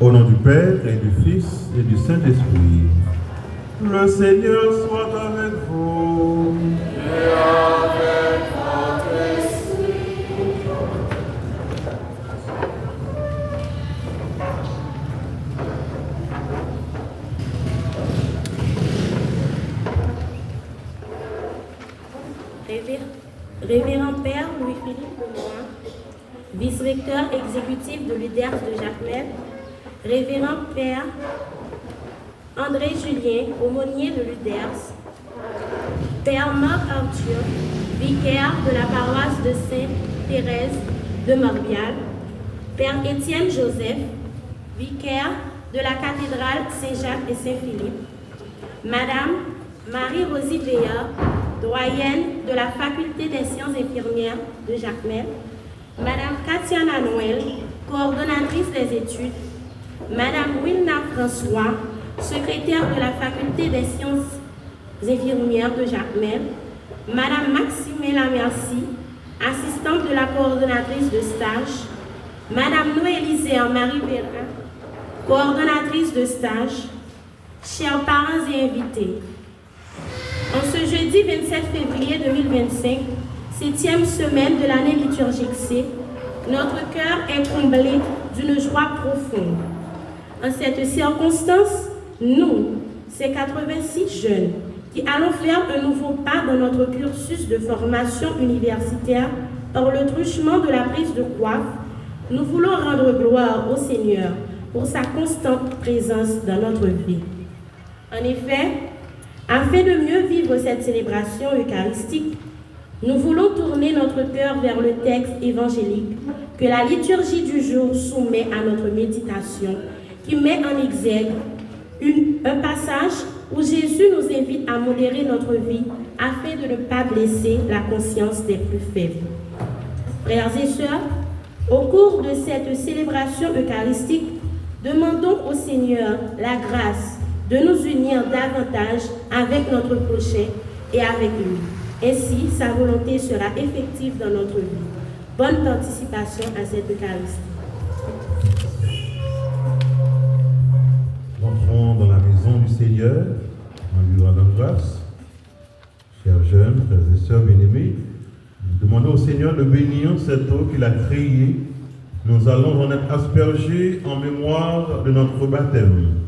Au nom du Père et du Fils et du Saint-Esprit, le Seigneur soit avec vous. Et avec votre esprit. Révérend Père Louis-Philippe Lemoine, vice-recteur exécutif de l'UDERS de Jacmel, Révérend Père André Julien, aumônier de l'UDERS, Père Marc Arthur, vicaire de la paroisse de Sainte-Thérèse de Morbihan, Père Étienne Joseph, vicaire de la cathédrale Saint-Jacques et Saint-Philippe, Madame Marie-Rosie Veillard, doyenne de la faculté des sciences infirmières de Jacmel, Madame Katiana Noël, coordonnatrice des études, Madame Wilna François, secrétaire de la faculté des sciences infirmières de Jacmel, Madame Maximela Merci, assistante de la coordonnatrice de stage, Madame Noélisée Marie Vérin, coordonnatrice de stage, chers parents et invités. En ce jeudi 27 février 2025, 7e semaine de l'année liturgique C, notre cœur est comblé d'une joie profonde. En cette circonstance, nous, ces 86 jeunes, qui allons faire un nouveau pas dans notre cursus de formation universitaire par le truchement de la prise de coiffe, nous voulons rendre gloire au Seigneur pour sa constante présence dans notre vie. En effet, afin de mieux vivre poursuivre cette célébration eucharistique, nous voulons tourner notre cœur vers le texte évangélique que la liturgie du jour soumet à notre méditation, qui met en exergue un passage où Jésus nous invite à modérer notre vie afin de ne pas blesser la conscience des plus faibles. Frères et sœurs, au cours de cette célébration eucharistique, demandons au Seigneur la grâce de nous unir davantage avec notre prochain et avec lui. Ainsi, sa volonté sera effective dans notre vie. Bonne participation à cette Eucharistie. Entrons dans la maison du Seigneur, en lui rendant grâce. Chers jeunes, frères et sœurs bien-aimés, demandons au Seigneur de bénir cette eau qu'il a créée. Nous allons en être aspergés en mémoire de notre baptême.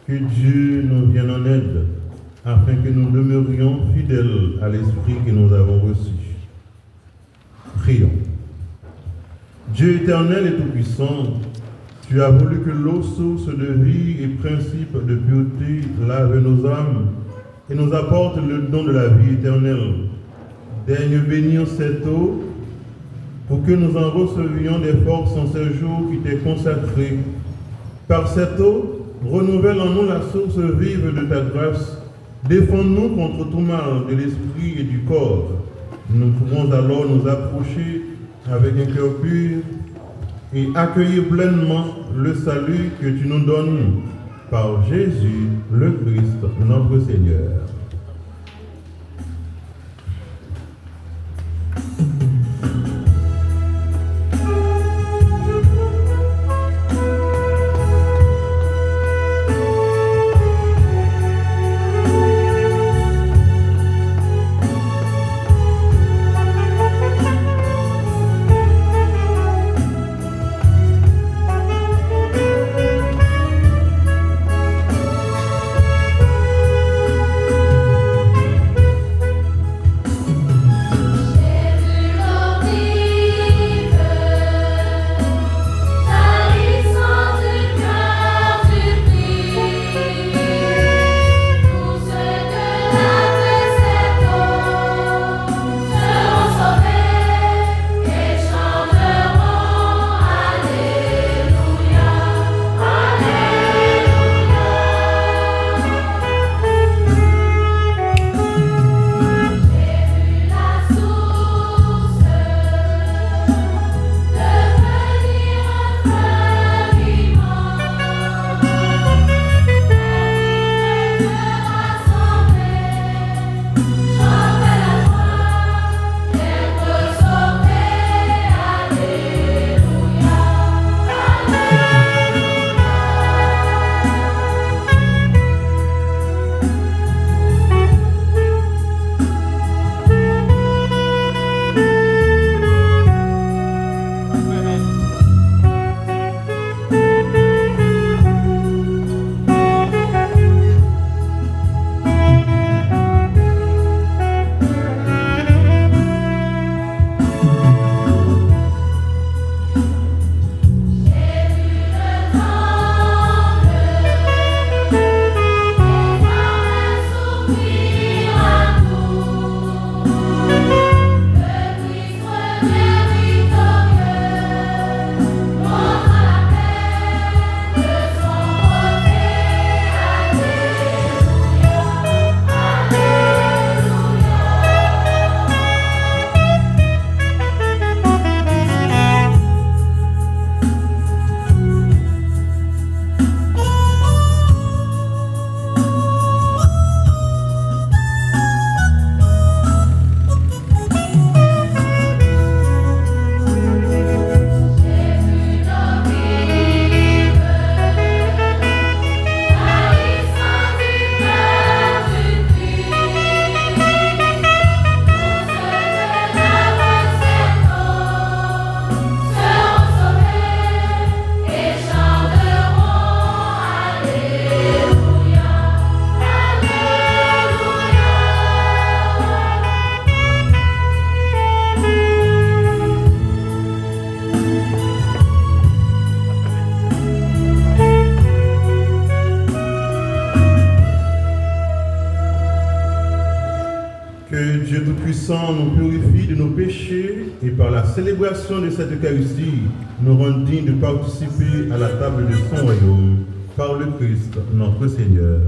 Que Dieu nous vienne en aide, afin que nous demeurions fidèles à l'Esprit que nous avons reçu. Prions. Dieu éternel et tout-puissant, tu as voulu que l'eau, source de vie et principe de pureté, lave nos âmes et nous apporte le don de la vie éternelle. Daigne bénir cette eau pour que nous en recevions des forces en ce jour qui t'est consacré. Par cette eau, renouvelle en nous la source vive de ta grâce. Défends-nous contre tout mal de l'esprit et du corps. Nous pourrons alors nous approcher avec un cœur pur et accueillir pleinement le salut que tu nous donnes par Jésus, le Christ, notre Seigneur. Que Dieu Tout-Puissant nous purifie de nos péchés et par la célébration de cette Eucharistie, nous rende dignes de participer à la table de son royaume par le Christ, notre Seigneur.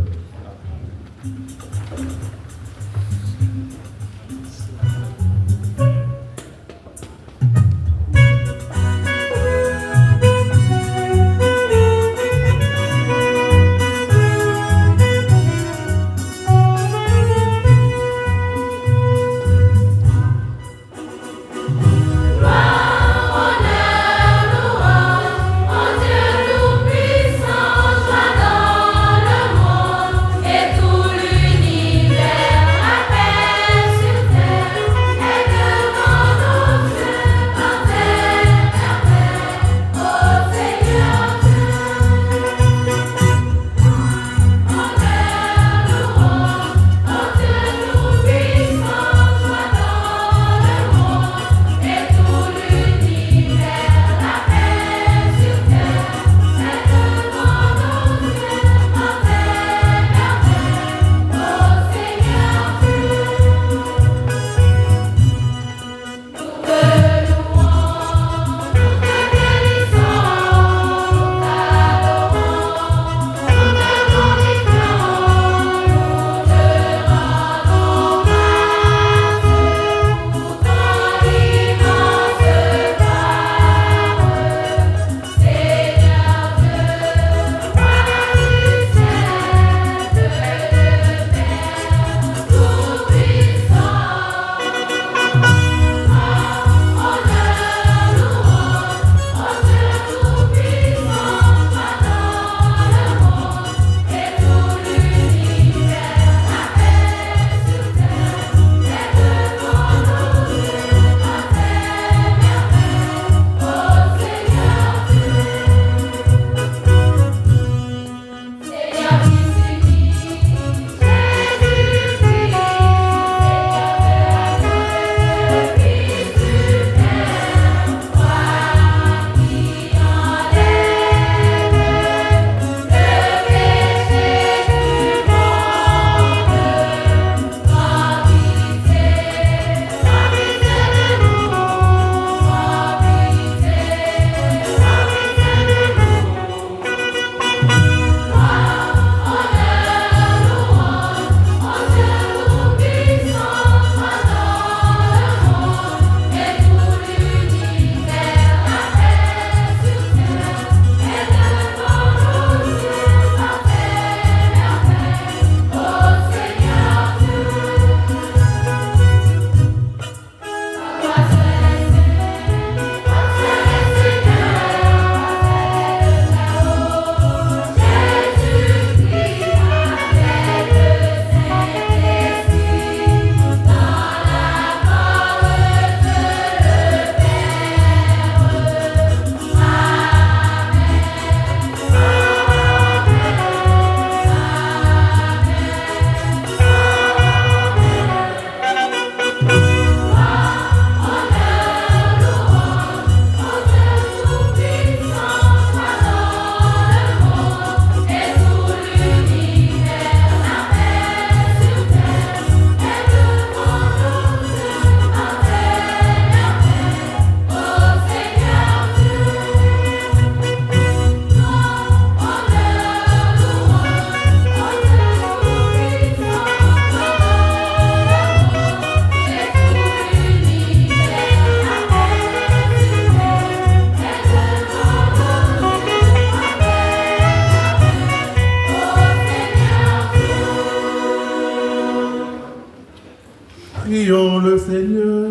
Prions le Seigneur.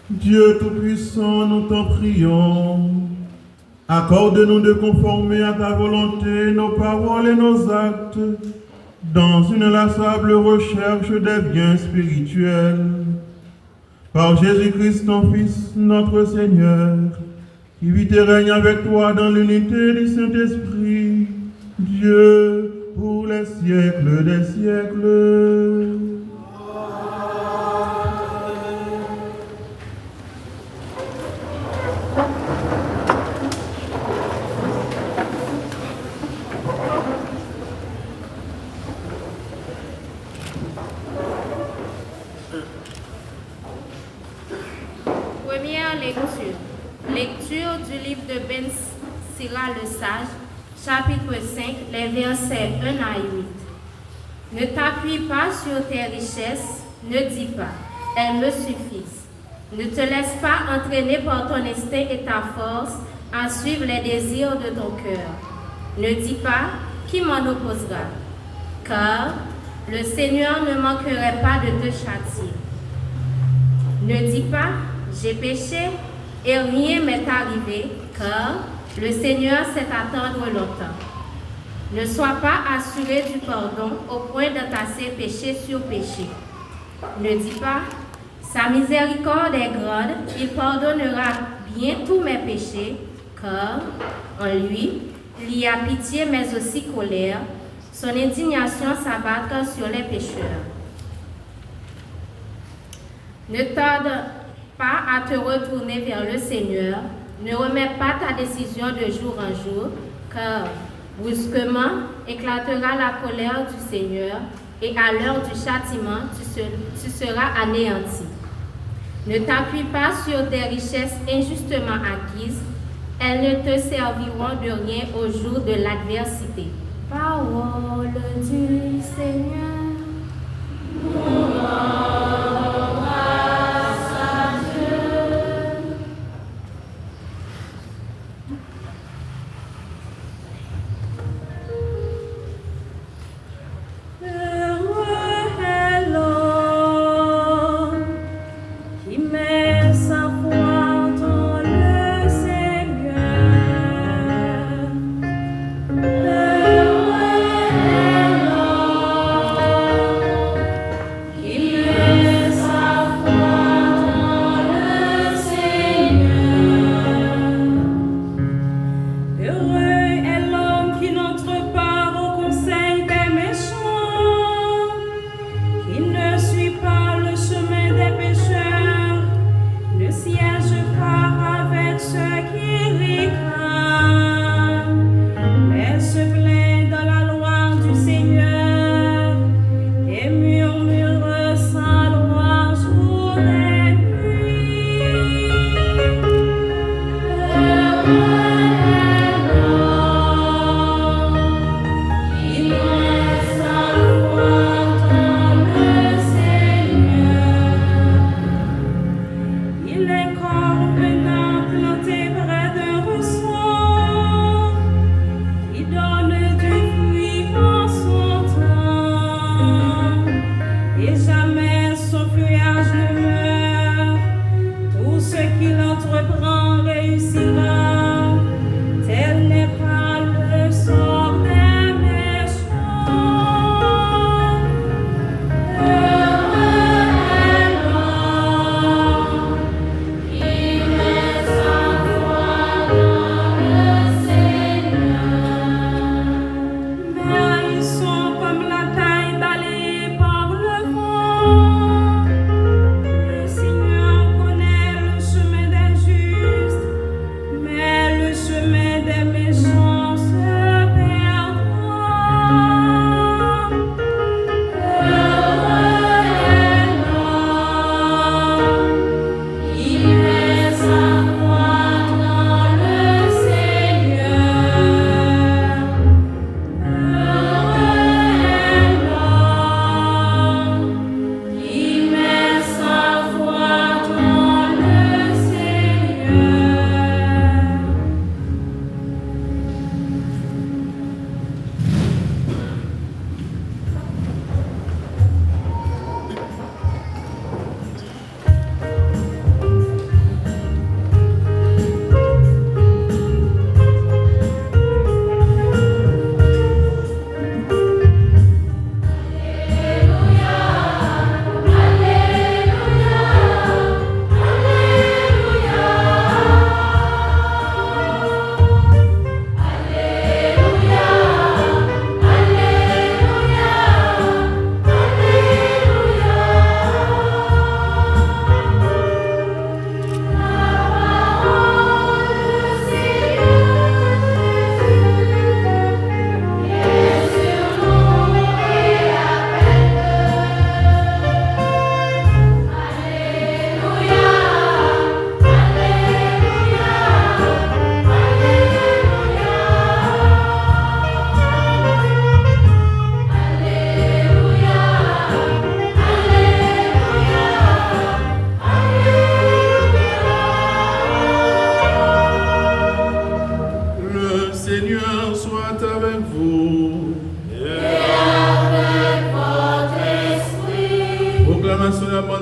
Dieu Tout-Puissant, nous t'en prions. Accorde-nous de conformer à ta volonté nos paroles et nos actes dans une inlassable recherche des biens spirituels. Par Jésus-Christ, ton Fils, notre Seigneur, qui vit et règne avec toi dans l'unité du Saint-Esprit, Dieu, pour les siècles des siècles. lecture. Lecture du livre de Ben Sira le Sage, chapitre 5, les versets 1 à 8. Ne t'appuie pas sur tes richesses, ne dis pas, elles me suffisent. Ne te laisse pas entraîner par ton instinct et ta force à suivre les désirs de ton cœur. Ne dis pas, qui m'en opposera? Car le Seigneur ne manquerait pas de te châtier. Ne dis pas, j'ai péché et rien m'est arrivé, car le Seigneur sait attendre longtemps. Ne sois pas assuré du pardon au point d'entasser péché sur péché. Ne dis pas, sa miséricorde est grande, il pardonnera bien tous mes péchés, car en lui, il y a pitié mais aussi colère, son indignation s'abattra sur les pécheurs. Ne tarde pas à te retourner vers le Seigneur, ne remets pas ta décision de jour en jour, car brusquement éclatera la colère du Seigneur et à l'heure du châtiment, tu seras anéanti. Ne t'appuie pas sur des richesses injustement acquises, elles ne te serviront de rien au jour de l'adversité. Parole du Seigneur. Mais ils sont comme la taille balayée par le vent.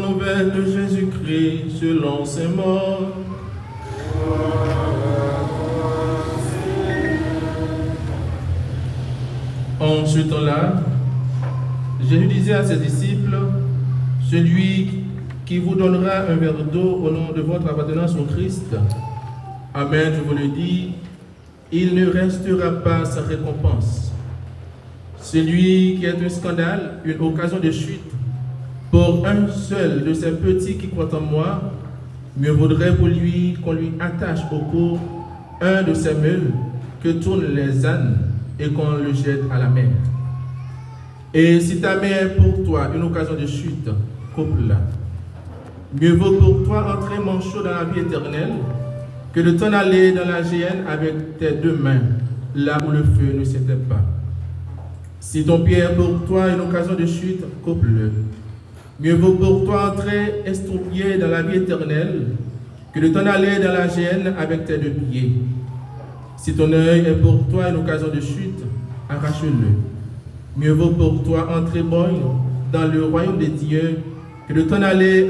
nouvelle de Jésus-Christ selon ses morts. En ce temps-là, Jésus disait à ses disciples, « Celui qui vous donnera un verre d'eau au nom de votre appartenance au Christ, Amen, je vous le dis, il ne restera pas sans récompense. Celui qui est un scandale, une occasion de chute, pour un seul de ces petits qui croient en moi, mieux vaudrait pour lui qu'on lui attache au cou un de ces meules que tournent les ânes et qu'on le jette à la mer. Et si ta main est pour toi une occasion de chute, coupe-la. Mieux vaut pour toi entrer manchot dans la vie éternelle que de t'en aller dans la géhenne avec tes deux mains, là où le feu ne s'éteint pas. Si ton pied est pour toi une occasion de chute, coupe-le. Mieux vaut pour toi entrer estropié dans la vie éternelle que de t'en aller dans la géhenne avec tes deux pieds. Si ton œil est pour toi une occasion de chute, arrache-le. Mieux vaut pour toi entrer borgne dans le royaume des dieux que de t'en aller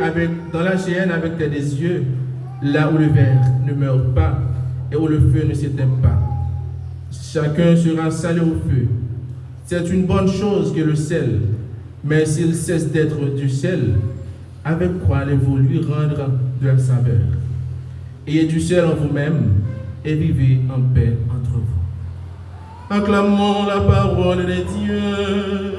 dans la géhenne avec tes deux yeux, là où le ver ne meurt pas et où le feu ne s'éteint pas. Chacun sera salé au feu. C'est une bonne chose que le sel, mais s'il cesse d'être du sel, avec quoi allez-vous lui rendre de la saveur? Ayez du sel en vous-même et vivez en paix entre vous. Acclamons la parole des dieux.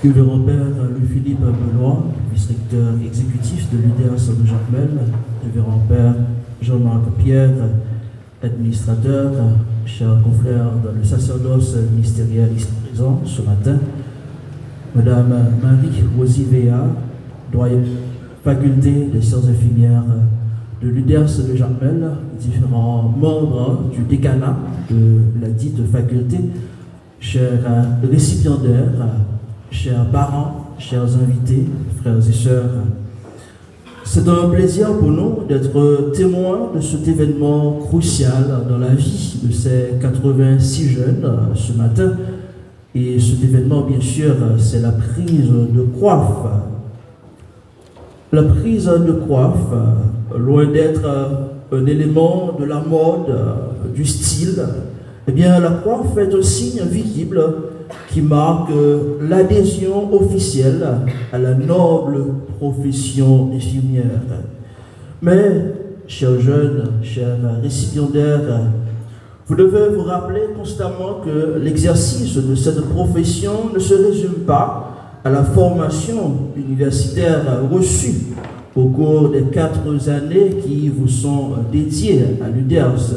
Révérend Père Louis-Philippe Benoît, vice-recteur exécutif de l'UDERS de Jacmel, Révérend Père Jean-Marc Pierre, administrateur, chers confrères dans le sacerdoce ministériel ici présent ce matin, Madame Marie-Rosie Véa, doyenne faculté des sciences infirmières de l'UDERS de Jacmel, différents membres du décanat de la dite faculté, chers récipiendaires, chers parents, chers invités, frères et sœurs, c'est un plaisir pour nous d'être témoins de cet événement crucial dans la vie de ces 86 jeunes ce matin. Et cet événement, bien sûr, c'est la prise de coiffe. La prise de coiffe, loin d'être un élément de la mode, du style, eh bien, la coiffe est un signe visible qui marque l'adhésion officielle à la noble profession infirmière. Mais, chers jeunes, chers récipiendaires, vous devez vous rappeler constamment que l'exercice de cette profession ne se résume pas à la formation universitaire reçue au cours des 4 années qui vous sont dédiées à l'UDERS.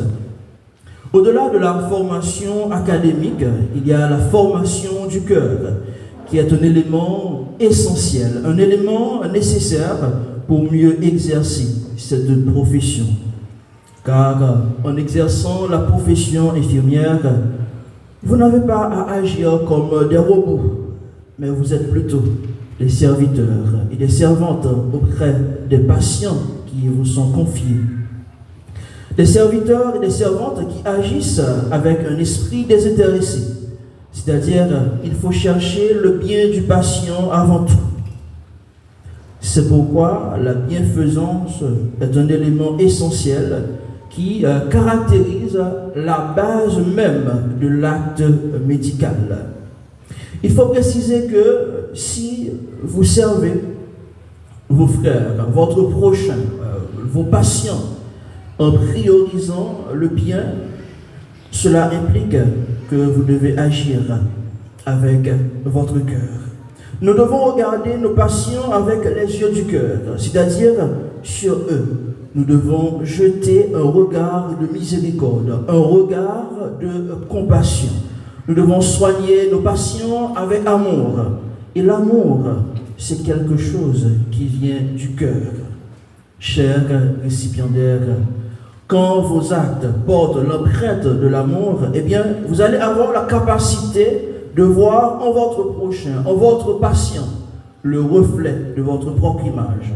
Au-delà de la formation académique, il y a la formation du cœur, qui est un élément essentiel, un élément nécessaire pour mieux exercer cette profession. Car en exerçant la profession infirmière, vous n'avez pas à agir comme des robots, mais vous êtes plutôt des serviteurs et des servantes auprès des patients qui vous sont confiés. Des serviteurs et des servantes qui agissent avec un esprit désintéressé. C'est-à-dire, il faut chercher le bien du patient avant tout. C'est pourquoi la bienfaisance est un élément essentiel qui caractérise la base même de l'acte médical. Il faut préciser que si vous servez vos frères, votre prochain, vos patients, en priorisant le bien, cela implique que vous devez agir avec votre cœur. Nous devons regarder nos patients avec les yeux du cœur, c'est-à-dire sur eux. Nous devons jeter un regard de miséricorde, un regard de compassion. Nous devons soigner nos patients avec amour. Et l'amour, c'est quelque chose qui vient du cœur. Chers récipiendaires, quand vos actes portent l'empreinte de l'amour, eh bien, vous allez avoir la capacité de voir en votre prochain, en votre patient, le reflet de votre propre image.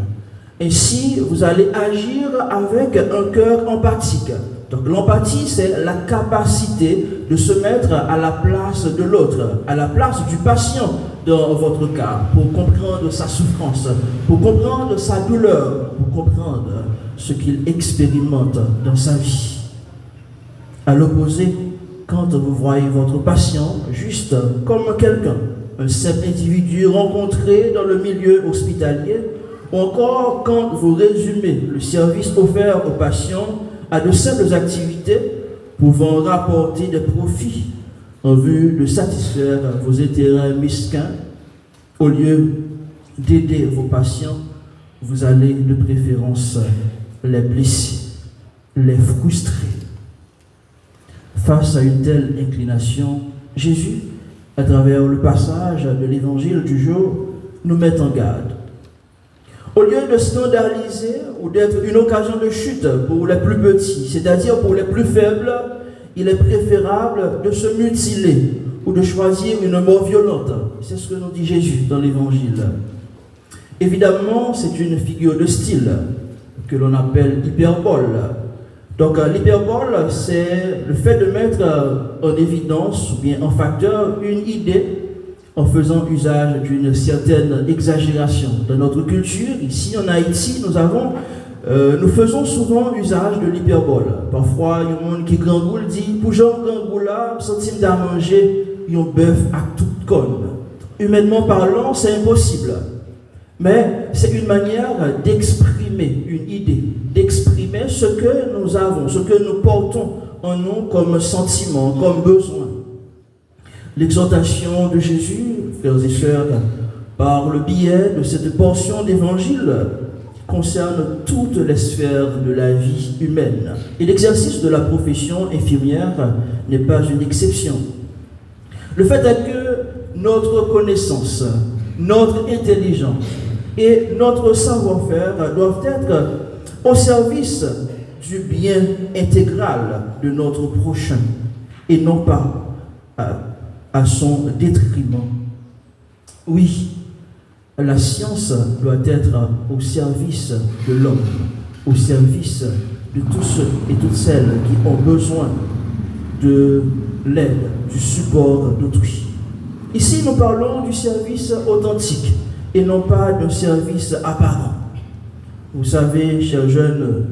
Ainsi, vous allez agir avec un cœur empathique. Donc l'empathie, c'est la capacité de se mettre à la place de l'autre, à la place du patient dans votre cas, pour comprendre sa souffrance, pour comprendre sa douleur, pour comprendre ce qu'il expérimente dans sa vie. À l'opposé, quand vous voyez votre patient juste comme quelqu'un, un simple individu rencontré dans le milieu hospitalier, ou encore quand vous résumez le service offert aux patients à de simples activités pouvant rapporter des profits en vue de satisfaire vos intérêts mesquins, au lieu d'aider vos patients, vous allez de préférence les blesser, les frustrer. Face à une telle inclination, Jésus, à travers le passage de l'évangile du jour, nous met en garde. Au lieu de scandaliser ou d'être une occasion de chute pour les plus petits, c'est-à-dire pour les plus faibles, il est préférable de se mutiler ou de choisir une mort violente. C'est ce que nous dit Jésus dans l'évangile. Évidemment, c'est une figure de style que l'on appelle hyperbole. Donc l'hyperbole, c'est le fait de mettre en évidence ou bien en facteur une idée en faisant usage d'une certaine exagération. Dans notre culture, ici en Haïti, nous faisons souvent usage de l'hyperbole. Parfois, il y a un monde qui grangoule dit, pour Jean Grangoula, centime d'à manger, il y a un bœuf à toute conne. Humainement parlant, c'est impossible. Mais c'est une manière d'exprimer une idée, d'exprimer ce que nous avons, ce que nous portons en nous comme sentiment, comme besoin. L'exhortation de Jésus, frères et sœurs, par le biais de cette portion d'évangile, concerne toutes les sphères de la vie humaine. Et l'exercice de la profession infirmière n'est pas une exception. Le fait est que notre connaissance, notre intelligence et notre savoir-faire doivent être au service du bien intégral de notre prochain et non pas à son détriment. Oui, la science doit être au service de l'homme, au service de tous ceux et toutes celles qui ont besoin de l'aide, du support d'autrui. Ici, nous parlons du service authentique et non pas d'un service apparent. Vous savez, chers jeunes,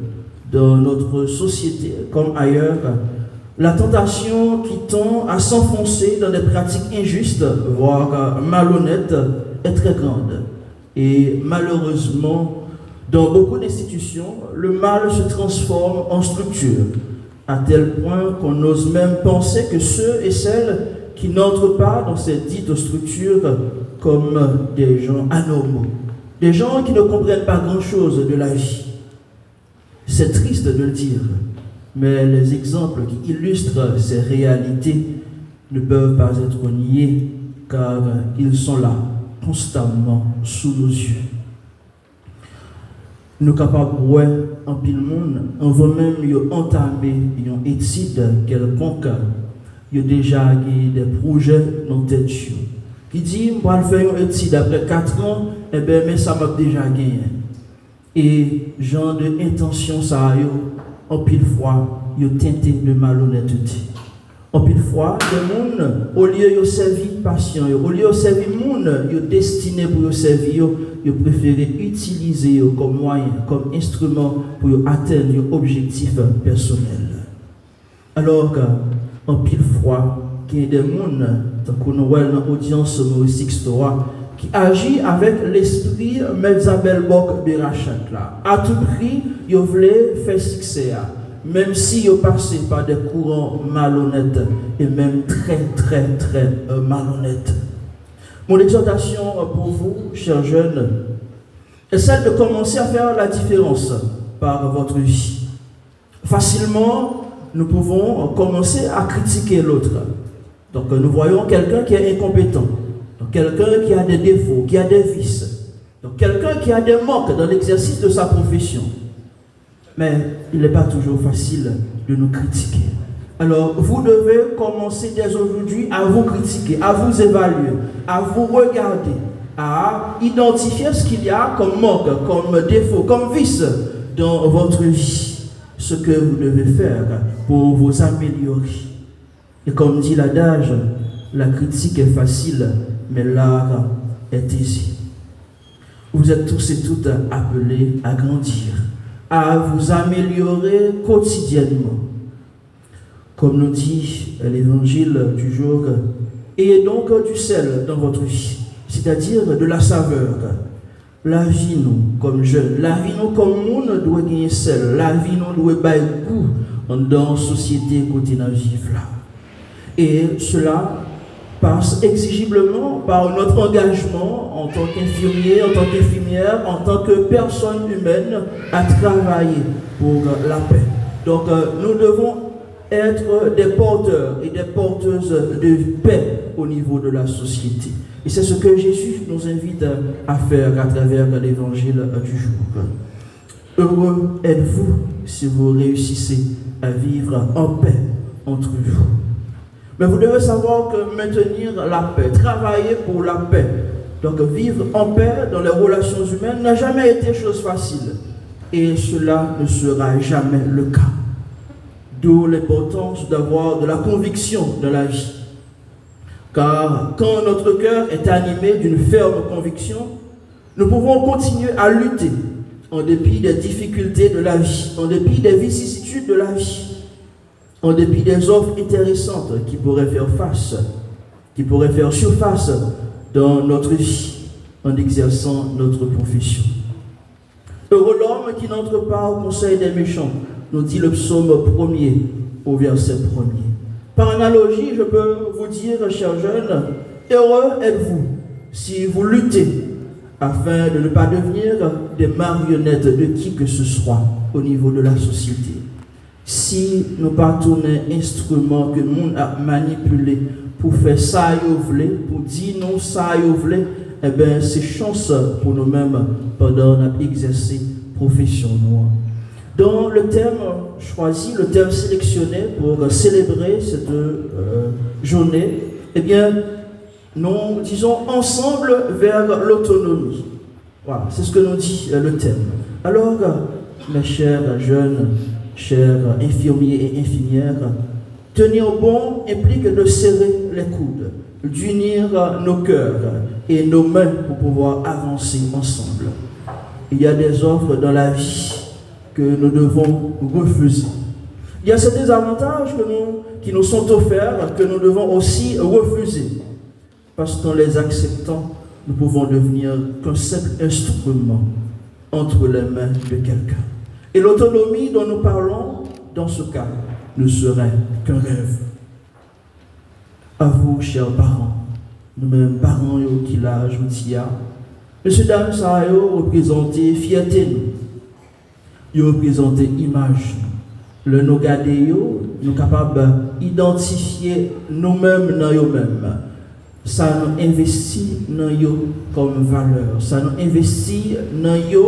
dans notre société comme ailleurs, la tentation qui tend à s'enfoncer dans des pratiques injustes, voire malhonnêtes, est très grande. Et malheureusement, dans beaucoup d'institutions, le mal se transforme en structure, à tel point qu'on n'ose même penser que ceux et celles qui n'entrent pas dans cette dite structure comme des gens anormaux, des gens qui ne comprennent pas grand-chose de la vie. C'est triste de le dire, mais les exemples qui illustrent ces réalités ne peuvent pas être niés, car ils sont là, constamment sous nos yeux. Nous sommes capables de voir en pile monde, avant même d'entamer une étude quelconque, il y a déjà des projets dans tête qui dit on va faire une étude après 4 ans, et bien mais ça m'a déjà gagné. Et genre de intention ça en pile fois, il teinté de malhonnêteté. En pile fois, les gens, au lieu de servir patient, au lieu de servir les gens, ils sont destinés pour servir, ils préfèrent utiliser comme moyen, comme instrument pour atteindre leurs objectifs personnels. Alors qu'en pile fois, il y a des gens, tant qu'on voit dans l'audience humoristique qui agit avec l'esprit Metzabel Bok de Rachat là. À tout prix, ils veulent faire succès. Même si ils passent par des courants malhonnêtes et même très malhonnêtes. Mon exhortation pour vous, chers jeunes, est celle de commencer à faire la différence par votre vie. Facilement, nous pouvons commencer à critiquer l'autre. Donc nous voyons quelqu'un qui est incompétent, donc quelqu'un qui a des défauts, qui a des vices, donc quelqu'un qui a des manques dans l'exercice de sa profession. Mais il n'est pas toujours facile de nous critiquer. Alors, vous devez commencer dès aujourd'hui à vous critiquer, à vous évaluer, à vous regarder, à identifier ce qu'il y a comme manque, comme défaut, comme vice dans votre vie, ce que vous devez faire pour vous améliorer. Et comme dit l'adage, la critique est facile, mais l'art est aisé. Vous êtes tous et toutes appelés à grandir, à vous améliorer quotidiennement. Comme nous dit l'évangile du jour, ayez donc du sel dans votre vie, c'est-à-dire de la saveur. La vie, nous, comme jeunes, la vie, nous, comme monde, doit gagner sel. La vie, nous, doit bailler goût dans la société côté dans vivre là. Et cela passe exigiblement par notre engagement en tant qu'infirmier, en tant qu'infirmière, en tant que personne humaine à travailler pour la paix. Donc, nous devons être des porteurs et des porteuses de paix au niveau de la société. Et c'est ce que Jésus nous invite à faire à travers l'évangile du jour. Heureux êtes-vous si vous réussissez à vivre en paix entre vous. Mais vous devez savoir que maintenir la paix, travailler pour la paix, donc vivre en paix dans les relations humaines n'a jamais été chose facile. Et cela ne sera jamais le cas. D'où l'importance d'avoir de la conviction dans la vie. Car quand notre cœur est animé d'une ferme conviction, nous pouvons continuer à lutter en dépit des difficultés de la vie, en dépit des vicissitudes de la vie, en dépit des offres intéressantes qui pourraient faire face, qui pourraient faire surface dans notre vie en exerçant notre profession. Heureux l'homme qui n'entre pas au conseil des méchants, nous dit le psaume 1er au verset 1er. Par analogie, je peux vous dire, chers jeunes, heureux êtes-vous si vous luttez afin de ne pas devenir des marionnettes de qui que ce soit au niveau de la société. Si nous partons d'un instrument que nous avons manipulé pour faire ça et voulez, pour dire non ça et voulez, eh bien c'est chance pour nous-mêmes pendant notre exercice profession noire. Dans le thème choisi, le thème sélectionné pour célébrer cette journée, eh bien, nous disons ensemble vers l'autonomie. Voilà, c'est ce que nous dit le thème. Alors, mes chers jeunes, chers infirmiers et infirmières, tenir bon implique de serrer les coudes, d'unir nos cœurs et nos mains pour pouvoir avancer ensemble. Il y a des offres dans la vie que nous devons refuser. Il y a certains avantages qui nous sont offerts que nous devons aussi refuser. Parce qu'en les acceptant, nous pouvons devenir qu'un simple instrument entre les mains de quelqu'un. Et l'autonomie dont nous parlons, dans ce cas, ne serait qu'un rêve. À vous, chers parents, nous-mêmes parents qui l'a ajouté, monsieur, dame, ça a représenté fierté nous. Ils représentent image. Le nous garder, nous sommes capables d'identifier nous-mêmes dans nous-mêmes. Ça nous investit dans nous comme valeur. Ça nous investit dans nous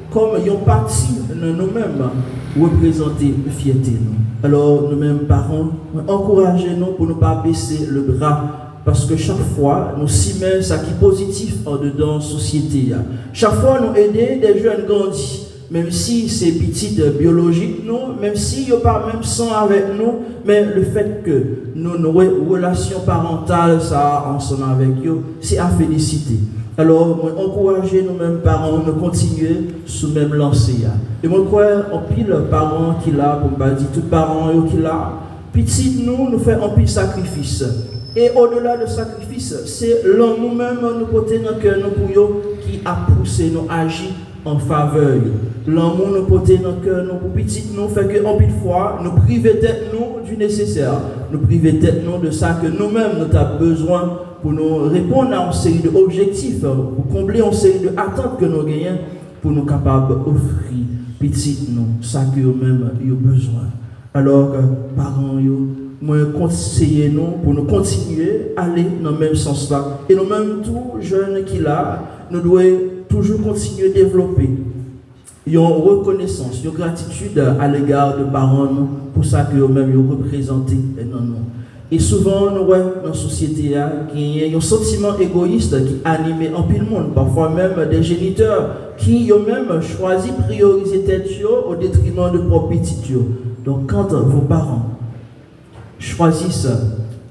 comme une partie de nous-mêmes. Représenter fierté nous. Alors, nous-mêmes parents, encouragez-nous pour ne pas baisser le bras. Parce que chaque fois, nous s'y mettons ce qui est positif en dedans la société. Chaque fois, nous aidons des jeunes grandis. Même si c'est petit biologique, nous, même s'il n'y a pas même sang avec nous, mais le fait que nos relations parentales, ça, ensemble avec eux, c'est à féliciter. Alors, encouragez nous-mêmes parents, nous continuer sous même lancée. Et moi, crois en pile parents qui l'a, pour me dire, tous parents qui l'a, petit nous fait en pile sacrifice. Et au-delà du sacrifice, c'est l'homme nous-mêmes, nous côté dans cœur, nous pour qui a poussé, nous agir en faveur. L'amour nous porte dans le cœur, nous petit nous fait que en pile fois nous priver tête nous du nécessaire, nous priver tête nous de ça que nous-mêmes nous avons besoin pour nous répondre à une série d'objectifs, pour combler une série d'attentes que nous gagnons, pour nous capables d'offrir petit nous ça que nous-mêmes nous avons besoin. Alors parents moi conseiller nous pour nous continuer à aller dans le même sens là et nous-mêmes tout jeunes qui là nous devons toujours continuer à développer une reconnaissance, une gratitude à l'égard de parents pour ça que eux-mêmes ils représentent dans nous. Et souvent, nous voyons dans la société qu'il y a un sentiment égoïste qui anime en pile monde. Parfois même des géniteurs qui ont même choisi de prioriser tête au détriment de propre petit. Donc quand vos parents choisissent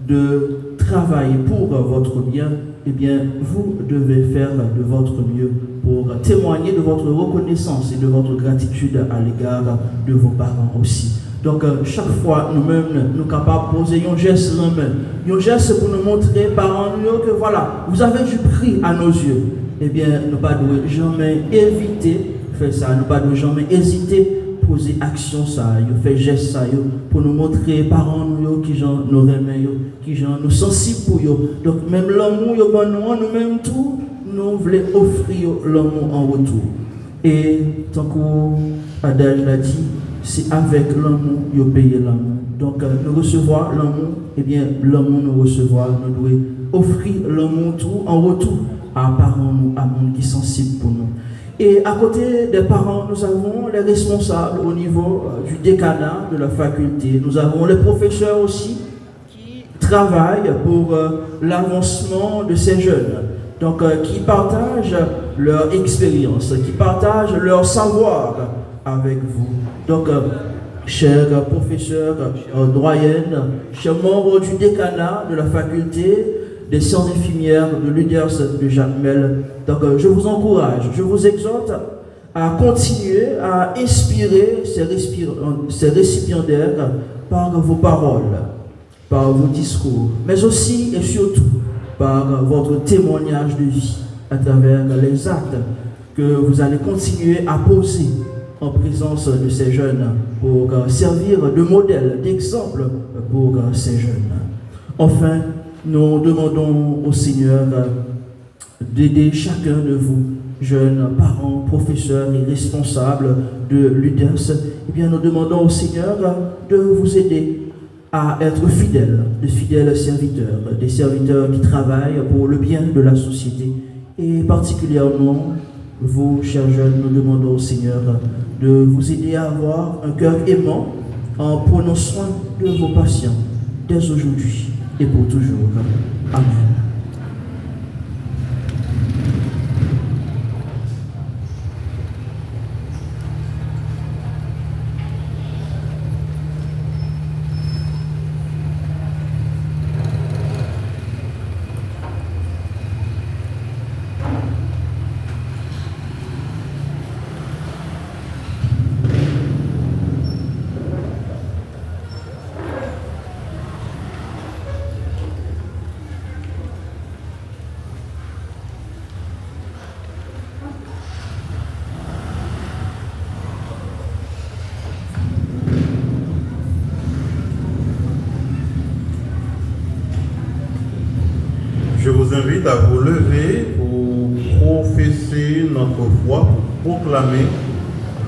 de travailler pour votre bien, eh bien, vous devez faire de votre mieux pour témoigner de votre reconnaissance et de votre gratitude à l'égard de vos parents aussi. Donc, chaque fois, nous-mêmes, nous sommes capables de poser un geste un geste pour nous montrer, parents, que voilà, vous avez du prix à nos yeux. Eh bien, nous ne devons jamais éviter de faire ça, nous ne devons jamais hésiter à poser action, ça, faire geste ça, pour nous montrer, parents, qui nous remet, qui nous sensibles pour eux. Donc, même l'amour, nous-mêmes, tout, nous voulons offrir l'amour en retour. Et, tant qu'Adèle l'a dit, c'est avec l'amour que vous payez l'amour. Donc, nous recevoir l'amour, eh bien, l'amour nous recevoir, nous devons offrir l'amour tout en retour à parents, à monde qui sont sensibles pour nous. Et à côté des parents, nous avons les responsables au niveau du décanat de la faculté. Nous avons les professeurs aussi qui travaillent pour l'avancement de ces jeunes. Donc, qui partagent leur expérience, qui partagent leur savoir avec vous. Donc, chers professeurs, doyennes, chers membres du décanat de la faculté des sciences infirmières de l'UDERS de Jacmel, donc je vous encourage, je vous exhorte à continuer à inspirer ces récipiendaires par vos paroles, par vos discours, mais aussi et surtout par votre témoignage de vie à travers les actes que vous allez continuer à poser en présence de ces jeunes pour servir de modèle, d'exemple pour ces jeunes. Enfin, nous demandons au Seigneur d'aider chacun de vous, jeunes, parents, professeurs et responsables de l'UDERS. Eh bien, nous demandons au Seigneur de vous aider à être fidèles, de fidèles serviteurs, des serviteurs qui travaillent pour le bien de la société. Et particulièrement, vous, chers jeunes, nous demandons au Seigneur de vous aider à avoir un cœur aimant en prenant soin de vos patients dès aujourd'hui et pour toujours. Amen. Je vous invite à vous lever pour professer notre foi, pour proclamer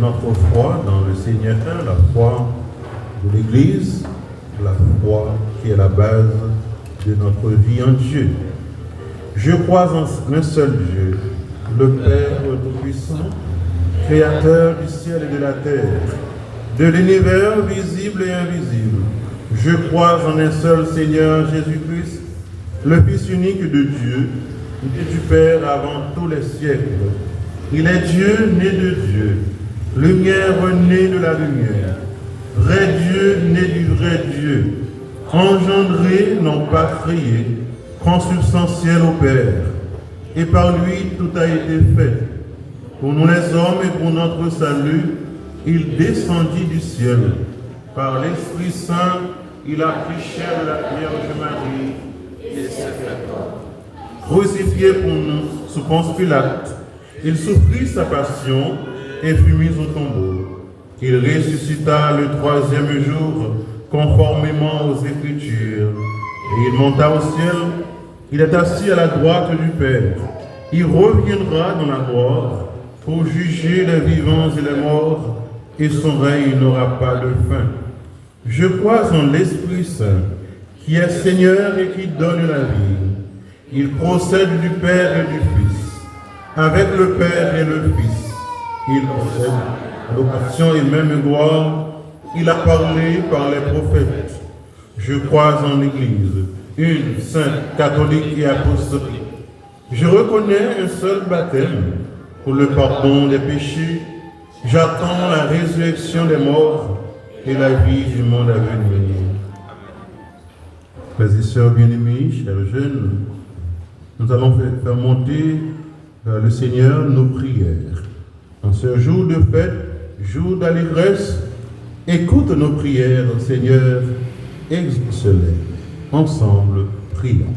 notre foi dans le Seigneur, la foi de l'Église, la foi qui est la base de notre vie en Dieu. Je crois en un seul Dieu, le Père Tout-Puissant, Créateur du ciel et de la terre, de l'univers visible et invisible. Je crois en un seul Seigneur Jésus-Christ, le Fils unique de Dieu, né du Père avant tous les siècles. Il est Dieu né de Dieu, lumière née de la lumière, vrai Dieu né du vrai Dieu, engendré, non pas créé, consubstantiel au Père. Et par lui tout a été fait. Pour nous les hommes et pour notre salut, il descendit du ciel. Par l'Esprit Saint, il a pris chair de la Vierge Marie et s'est fait homme. Crucifié pour nous sous Ponce Pilate, il souffrit sa passion et fut mis au tombeau. Il ressuscita le troisième jour, conformément aux Écritures. Et il monta au ciel, il est assis à la droite du Père. Il reviendra dans la gloire pour juger les vivants et les morts, et son règne n'aura pas de fin. Je crois en l'Esprit Saint, qui est Seigneur et qui donne la vie. Il procède du Père et du Fils, avec le Père et le Fils. Il possède l'occasion et même gloire. Il a parlé par les prophètes. Je crois en l'Église, une sainte, catholique et apostolique. Je reconnais un seul baptême pour le pardon des péchés. J'attends la résurrection des morts et la vie du monde à venir. Frères et sœurs bien-aimés, chers jeunes, nous allons faire monter vers le Seigneur nos prières. En ce jour de fête, jour d'allégresse, écoute nos prières, Seigneur, exauce-les. Ensemble, prions.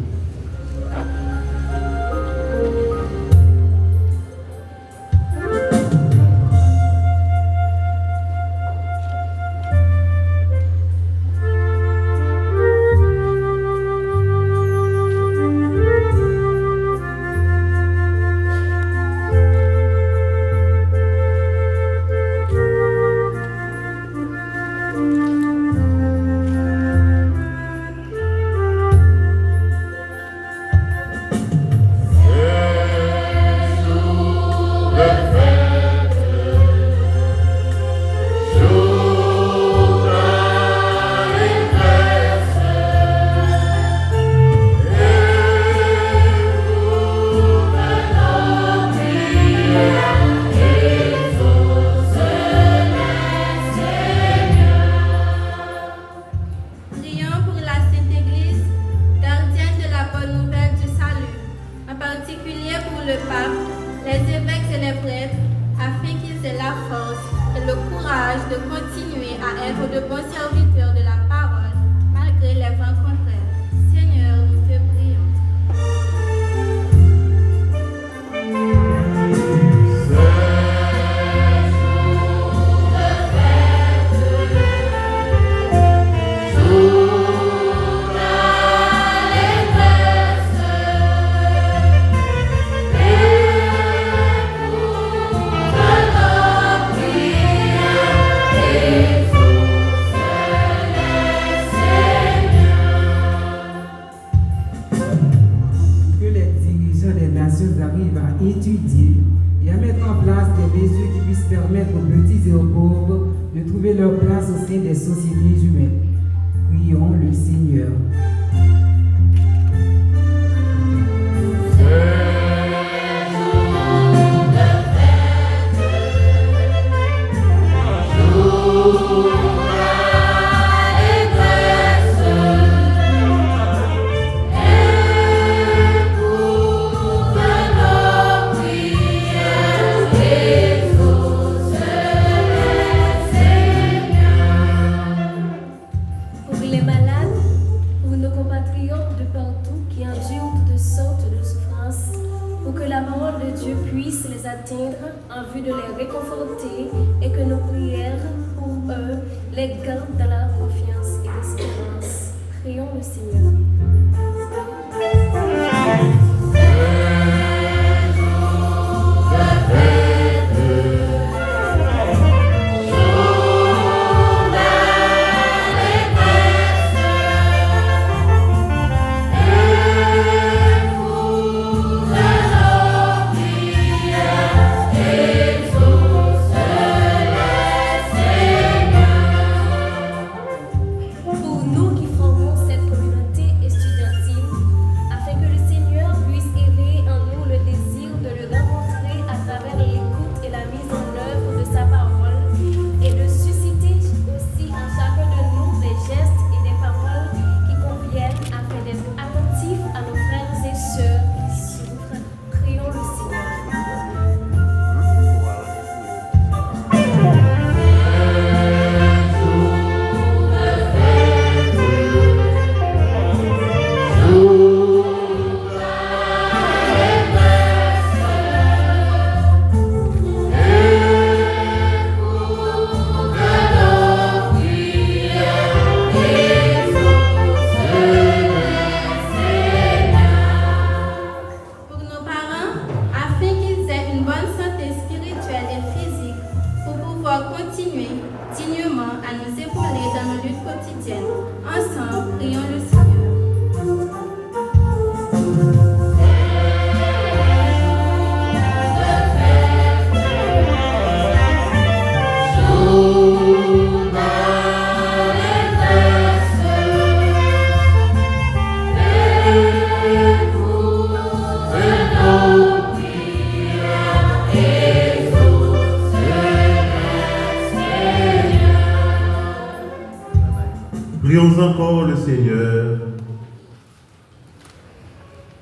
Prions encore le Seigneur.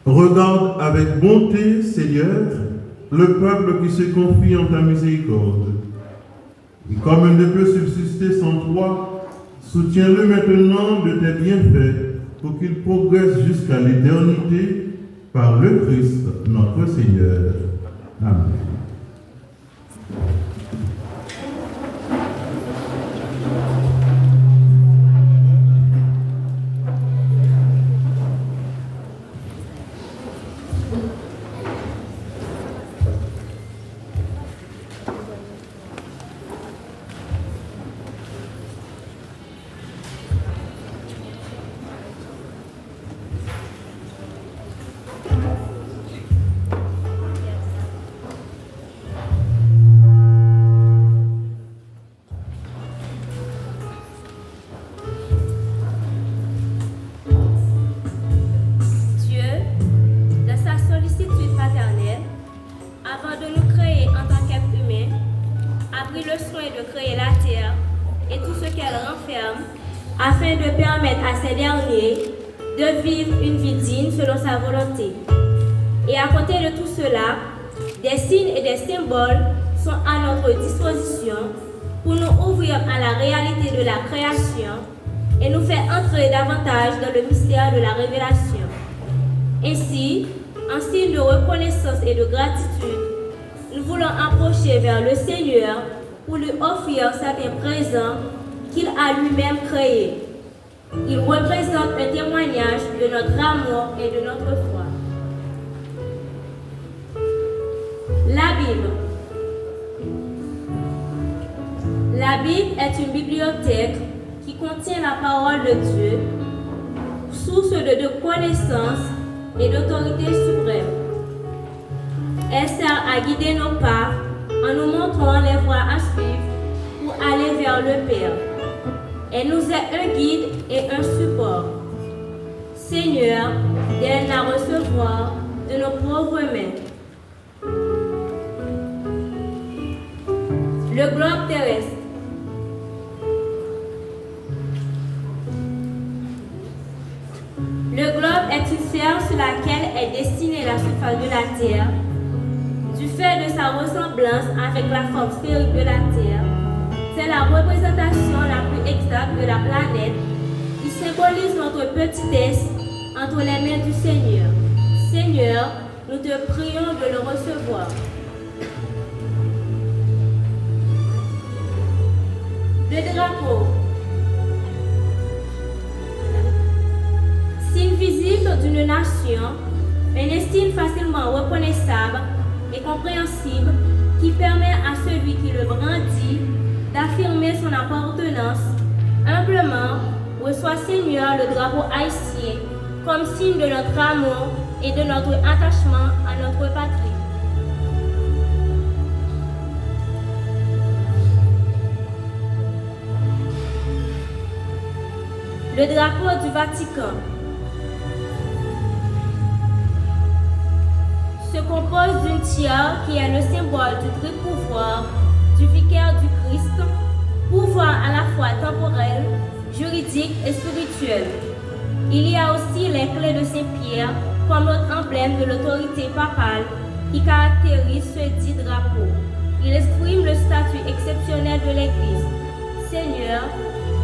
Regarde avec bonté, Seigneur, le peuple qui se confie en ta miséricorde. Et comme il ne peut subsister sans toi, soutiens-le maintenant de tes bienfaits pour qu'il progresse jusqu'à l'éternité par le Christ, notre Seigneur. Amen. afin de permettre à ces derniers de vivre une vie digne selon sa volonté. Et à côté de tout cela, des signes et des symboles sont à notre disposition pour nous ouvrir à la réalité de la création et nous faire entrer davantage dans le mystère de la révélation. Ainsi, en signe de reconnaissance et de gratitude, nous voulons approcher vers le Seigneur pour lui offrir certains présents qu'il a lui-même créés. Ils représentent un témoignage de notre amour et de notre foi. La Bible. La Bible est une bibliothèque qui contient la parole de Dieu, source de connaissance et d'autorité suprême. Elle sert à guider nos pas en nous montrant les voies à suivre pour aller vers le Père. Elle nous est un guide et un support. Seigneur, donne à recevoir de nos pauvres mains. Le globe terrestre. Le globe est une sphère sur laquelle est dessinée la surface de la Terre. Du fait de sa ressemblance avec la forme sphérique de la Terre, c'est la représentation la plus exacte de la planète qui symbolise notre petitesse entre les mains du Seigneur. Seigneur, nous te prions de le recevoir. Le drapeau. Signe visible d'une nation, un signe facilement reconnaissable et compréhensible qui permet à celui qui le brandit d'affirmer son appartenance. Humblement, reçoit Seigneur le drapeau haïtien comme signe de notre amour et de notre attachement à notre patrie. Le drapeau du Vatican se compose d'une tiare qui est le symbole du vrai pouvoir du vicaire du Christ, pouvoir à la fois temporel, juridique et spirituel. Il y a aussi les clés de Saint-Pierre comme l'autre emblème de l'autorité papale qui caractérise ce dit drapeau. Il exprime le statut exceptionnel de l'Église. Seigneur,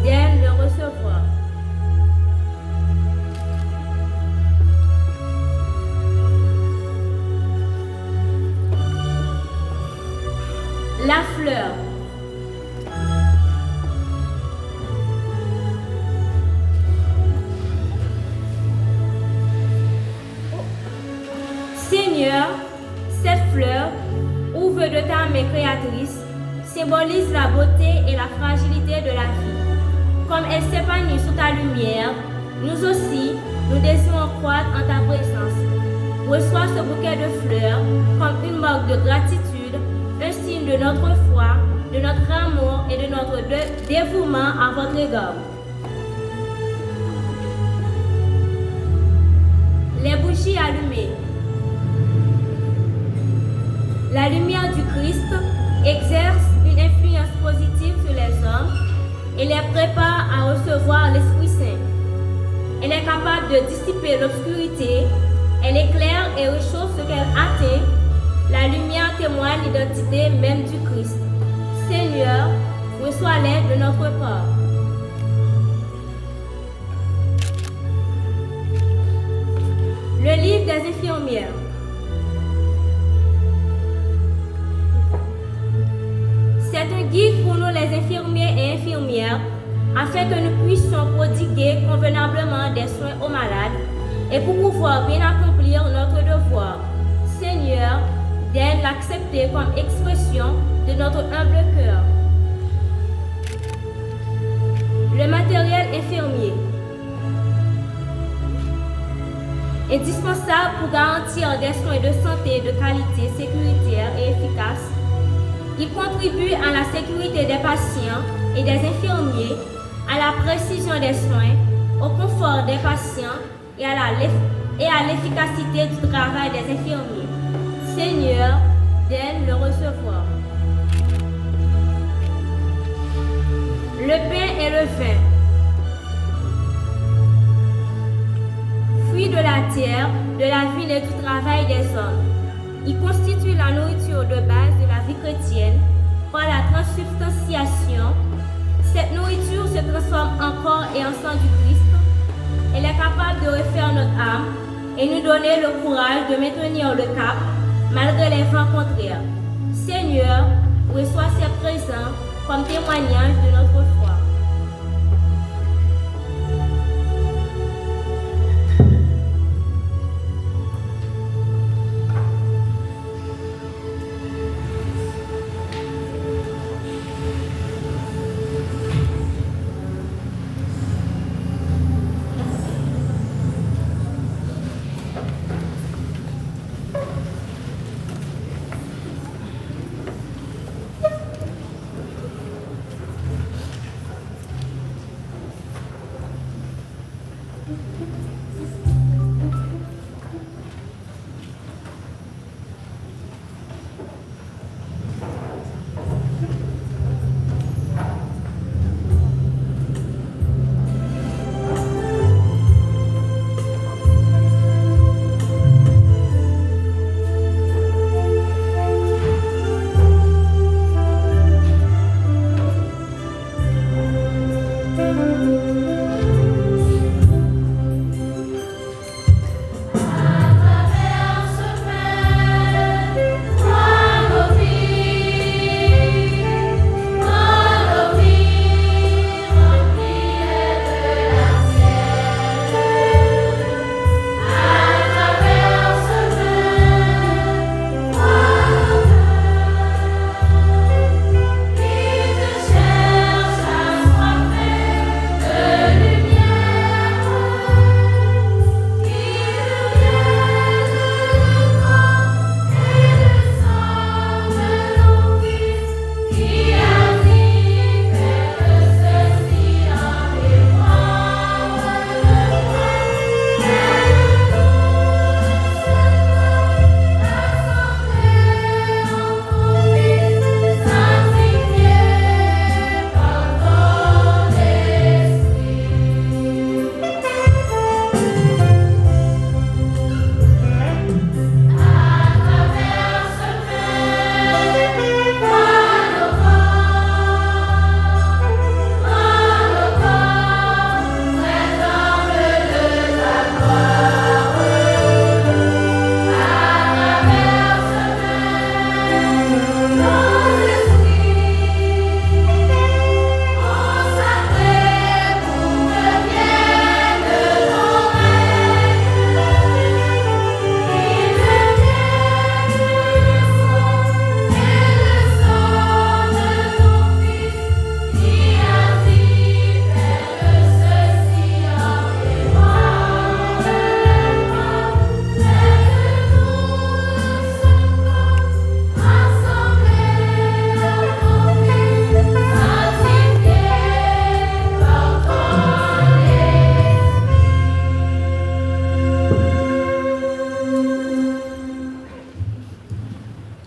daigne le recevoir. La fleur. Seigneur, cette fleur, ouvre de ta main créatrice, symbolise la beauté et la fragilité de la vie. Comme elle s'épanouit sous ta lumière, nous aussi, nous désirons croître en ta présence. Reçois ce bouquet de fleurs comme une marque de gratitude, un signe de notre foi, de notre amour et de notre dévouement à votre égard. Les bougies allumées. La lumière du Christ exerce une influence positive sur les hommes et les prépare à recevoir l'Esprit Saint. Elle est capable de dissiper l'obscurité, elle éclaire et réchauffe ce qu'elle atteint. La lumière témoigne l'identité même du Christ. Seigneur, reçois l'aide de notre part. Le livre des infirmières. C'est un guide pour nous les infirmiers et infirmières afin que nous puissions prodiguer convenablement des soins aux malades et pour pouvoir bien accomplir notre devoir. Seigneur, daigne l'accepter comme expression de notre humble cœur. Le matériel infirmier. Indispensable pour garantir des soins de santé de qualité sécuritaire et efficace. Il contribue à la sécurité des patients et des infirmiers, à la précision des soins, au confort des patients et à l'efficacité du travail des infirmiers. Seigneur, daigne le recevoir. Le pain et le vin. Fruit de la terre, de la ville et du travail des hommes. Il constitue la nourriture de base de la vie chrétienne par la transsubstantiation. Cette nourriture se transforme en corps et en sang du Christ. Elle est capable de refaire notre âme et nous donner le courage de maintenir le cap malgré les vents contraires. Seigneur, reçois ces présents comme témoignage de notre foi.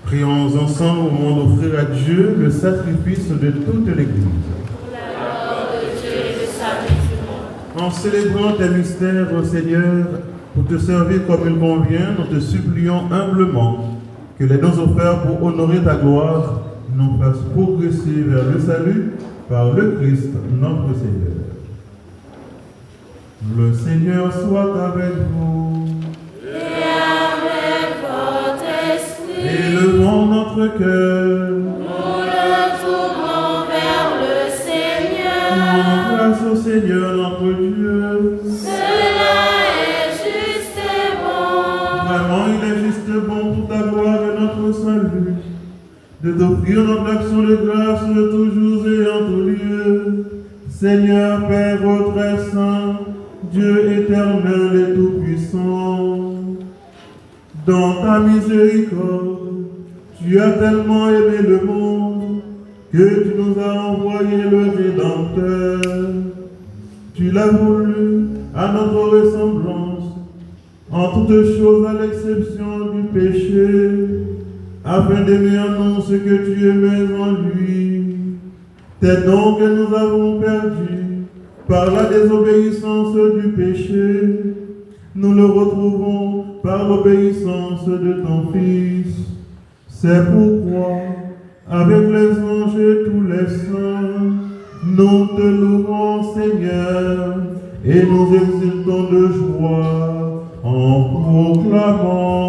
Prions ensemble au moment d'offrir à Dieu le sacrifice de toute l'Église. Pour la mort En célébrant tes mystères, ô Seigneur, pour te servir comme il convient, nous te supplions humblement que les dons offerts pour honorer ta gloire nous fassent progresser vers le salut par le Christ, notre Seigneur. Le Seigneur soit avec vous. Et avec votre esprit. Élevons notre cœur. Nous le tournons vers le Seigneur. Rendons grâce au Seigneur notre Dieu. Cela est juste et bon. Vraiment, il est juste bon pour ta gloire et notre salut, de t'offrir notre action de grâce toujours et en tout lieu. Seigneur Père très saint, Dieu éternel et tout-puissant, dans ta miséricorde, tu as tellement aimé le monde que tu nous as envoyé le Rédempteur. Tu l'as voulu à notre ressemblance, en toutes choses à l'exception du péché, afin d'aimer en nous ce que tu aimais en lui. Tes dons que nous avons perdus par la désobéissance du péché, nous le retrouvons par l'obéissance de ton Fils. C'est pourquoi, avec les anges et tous les saints, nous te louons, Seigneur, et nous exultons de joie en proclamant.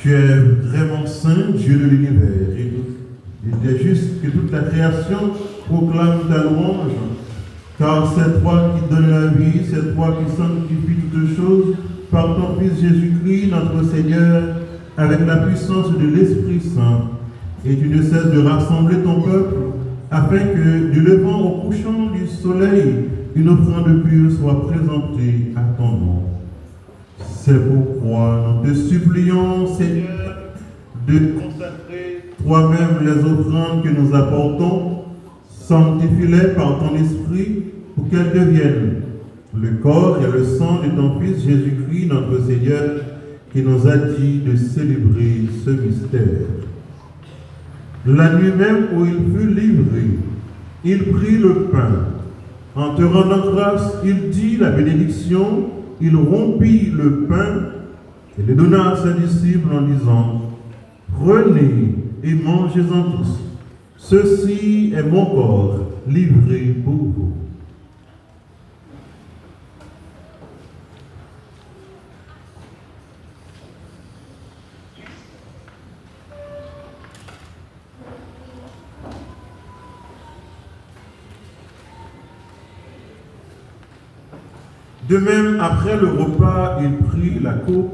Tu es vraiment saint, Dieu de l'univers. Et il est juste que toute la création proclame ta louange, car c'est toi qui donnes la vie, c'est toi qui sanctifies toutes choses par ton Fils Jésus-Christ, notre Seigneur, avec la puissance de l'Esprit Saint. Et tu ne cesses de rassembler ton peuple, afin que, du levant au couchant du soleil, une offrande pure soit présentée à ton nom. C'est pourquoi nous te supplions, Seigneur, de consacrer toi-même les offrandes que nous apportons. Sanctifie-les par ton esprit pour qu'elles deviennent le corps et le sang de ton Fils Jésus-Christ, notre Seigneur, qui nous a dit de célébrer ce mystère. La nuit même où il fut livré, il prit le pain. En te rendant grâce, il dit la bénédiction, il rompit le pain et le donna à ses disciples en disant: prenez et mangez-en tous. Ceci est mon corps livré pour vous. De même, après le repas, il prit la coupe.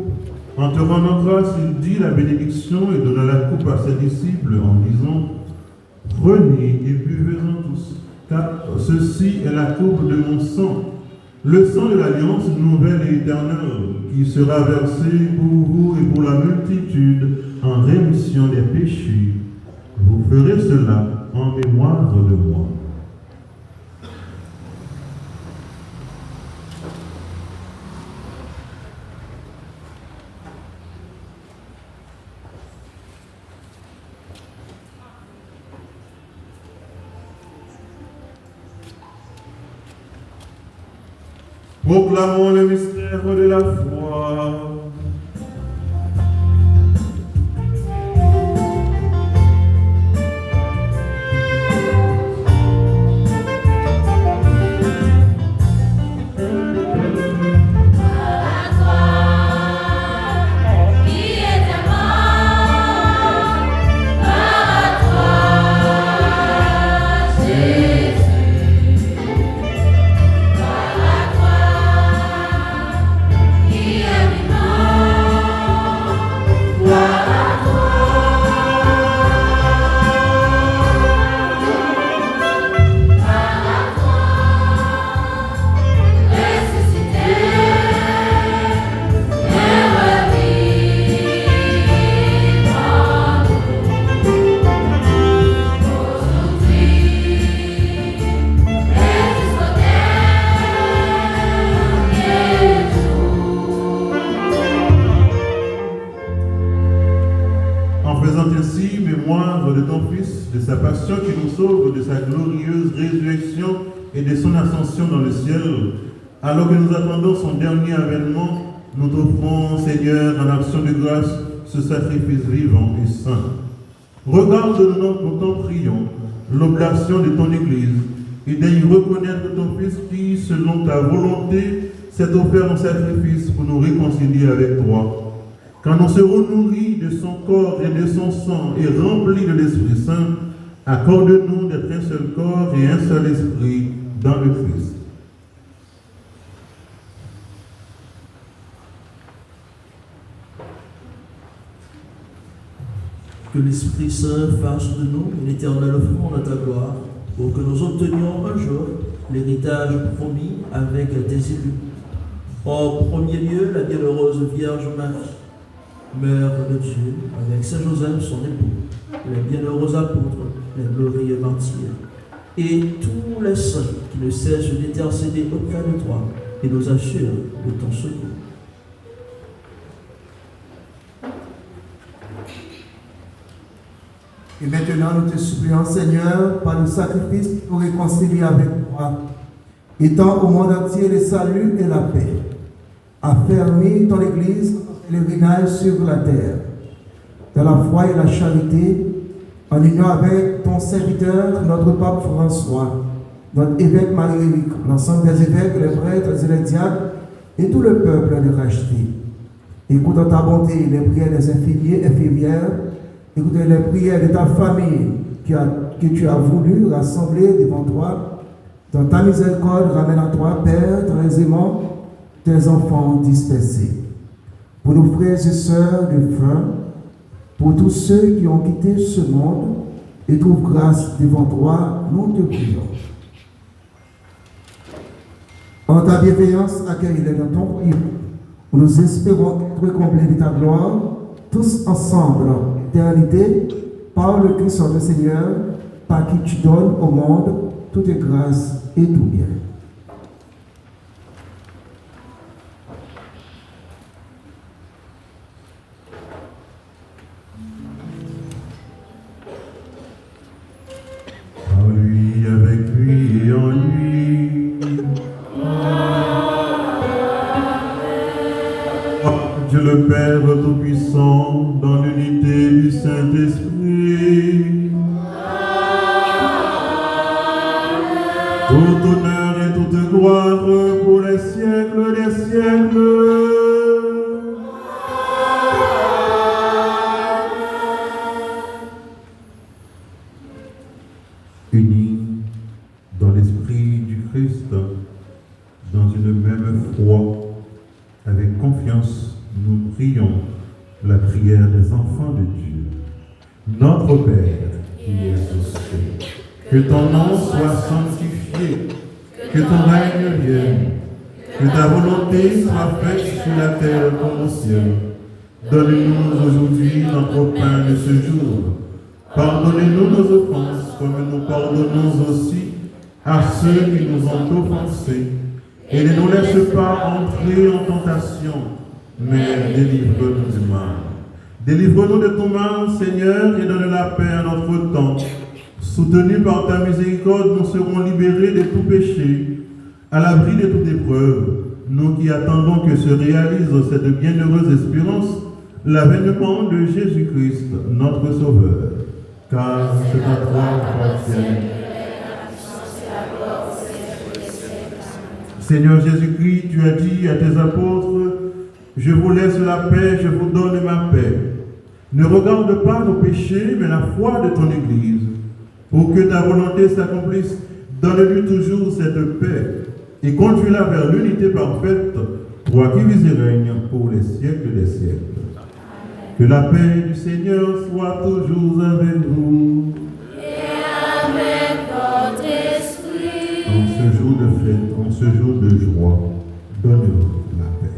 En te rendant grâce, il dit la bénédiction et donna la coupe à ses disciples en disant: prenez et buvez-en tous, car ceci est la coupe de mon sang, le sang de l'alliance nouvelle et éternelle, qui sera versé pour vous et pour la multitude en rémission des péchés. Vous ferez cela en mémoire de moi. Proclamons le mystère de la foi. De sa glorieuse résurrection et de son ascension dans le ciel, alors que nous attendons son dernier avènement, nous t'offrons, Seigneur, en action de grâce, ce sacrifice vivant et saint. Regarde-nous, nous t'en prions, l'oblation de ton Église, et daigne reconnaître ton Fils qui, selon ta volonté, s'est offert en sacrifice pour nous réconcilier avec toi. Quand nous serons nourris de son corps et de son sang et remplis de l'Esprit Saint, accorde-nous d'être un seul corps et un seul esprit dans le Christ. Que l'Esprit Saint fasse de nous une éternelle offrande à ta gloire, pour que nous obtenions un jour l'héritage promis avec des élus. En premier lieu, la bienheureuse Vierge Marie, Mère de Dieu, avec Saint Joseph, son époux, les bienheureux apôtres, les glorieux martyrs, et tous les saints qui ne cessent d'intercéder auprès de toi et nous assurent de ton secours. Et maintenant, nous te supplions, Seigneur, par le sacrifice pour réconcilier avec toi, étends au monde entier le salut et la paix. Affermis ton Église en pèlerinage sur la terre, dans la foi et la charité, en union avec ton serviteur, notre pape François, notre évêque Marie-Éric, l'ensemble des évêques, les prêtres et les diacres, et tout le peuple de racheter. Écoute ta bonté les prières des infirmières. Écoute les prières de ta famille que tu as voulu rassembler devant toi. Dans ta miséricorde, ramène à toi, Père, très aimant, tes enfants dispersés. Pour nos frères et sœurs de faim, pour tous ceux qui ont quitté ce monde et trouvent grâce devant toi, nous te prions. En ta bienveillance, accueille-les dans ton royaume, où nous espérons être comblés de ta gloire, tous ensemble, éternité, par le Christ notre Seigneur, par qui tu donnes au monde toute grâce et tout bien. En lui, avec lui et en lui. Dieu le Père Tout-Puissant, dans l'unité du Saint-Esprit. Tout honneur et toute gloire pour les siècles des siècles. Unis dans l'esprit du Christ, dans une même foi, avec confiance, nous prions la prière des enfants de Dieu. Notre Père, qui es aux cieux, que ton nom soit sanctifié, que ton règne vienne, que ta volonté soit faite sur la terre comme au ciel. Donne-nous aujourd'hui notre pain de ce jour. Pardonnez-nous nos offenses, comme nous pardonnons aussi à ceux qui nous ont offensés. Et ne nous laisse pas entrer en tentation, mais délivre-nous du mal. Délivre-nous de tout mal, Seigneur, et donne la paix à notre temps. Soutenus par ta miséricorde, nous serons libérés de tout péché, à l'abri de toute épreuve, nous qui attendons que se réalise cette bienheureuse espérance, l'avènement de Jésus-Christ, notre Sauveur. Car c'est à toi qu'appartiennent. Seigneur Jésus-Christ, tu as dit à tes apôtres, je vous laisse la paix, je vous donne ma paix. Ne regarde pas nos péchés, mais la foi de ton Église. Pour que ta volonté s'accomplisse, donne-lui toujours cette paix et conduis-la vers l'unité parfaite, toi qui vis et règnes pour les siècles des siècles. Que la paix du Seigneur soit toujours avec vous. Et avec votre esprit. En ce jour de fête, en ce jour de joie, donne-nous la paix.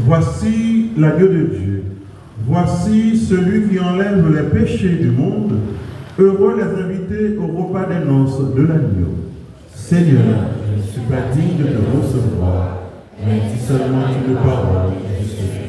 Voici l'agneau de Dieu. Voici celui qui enlève les péchés du monde. Heureux les invités au repas des noces de l'agneau. Seigneur, je ne suis pas digne de te recevoir, mais dis seulement une parole et je serai.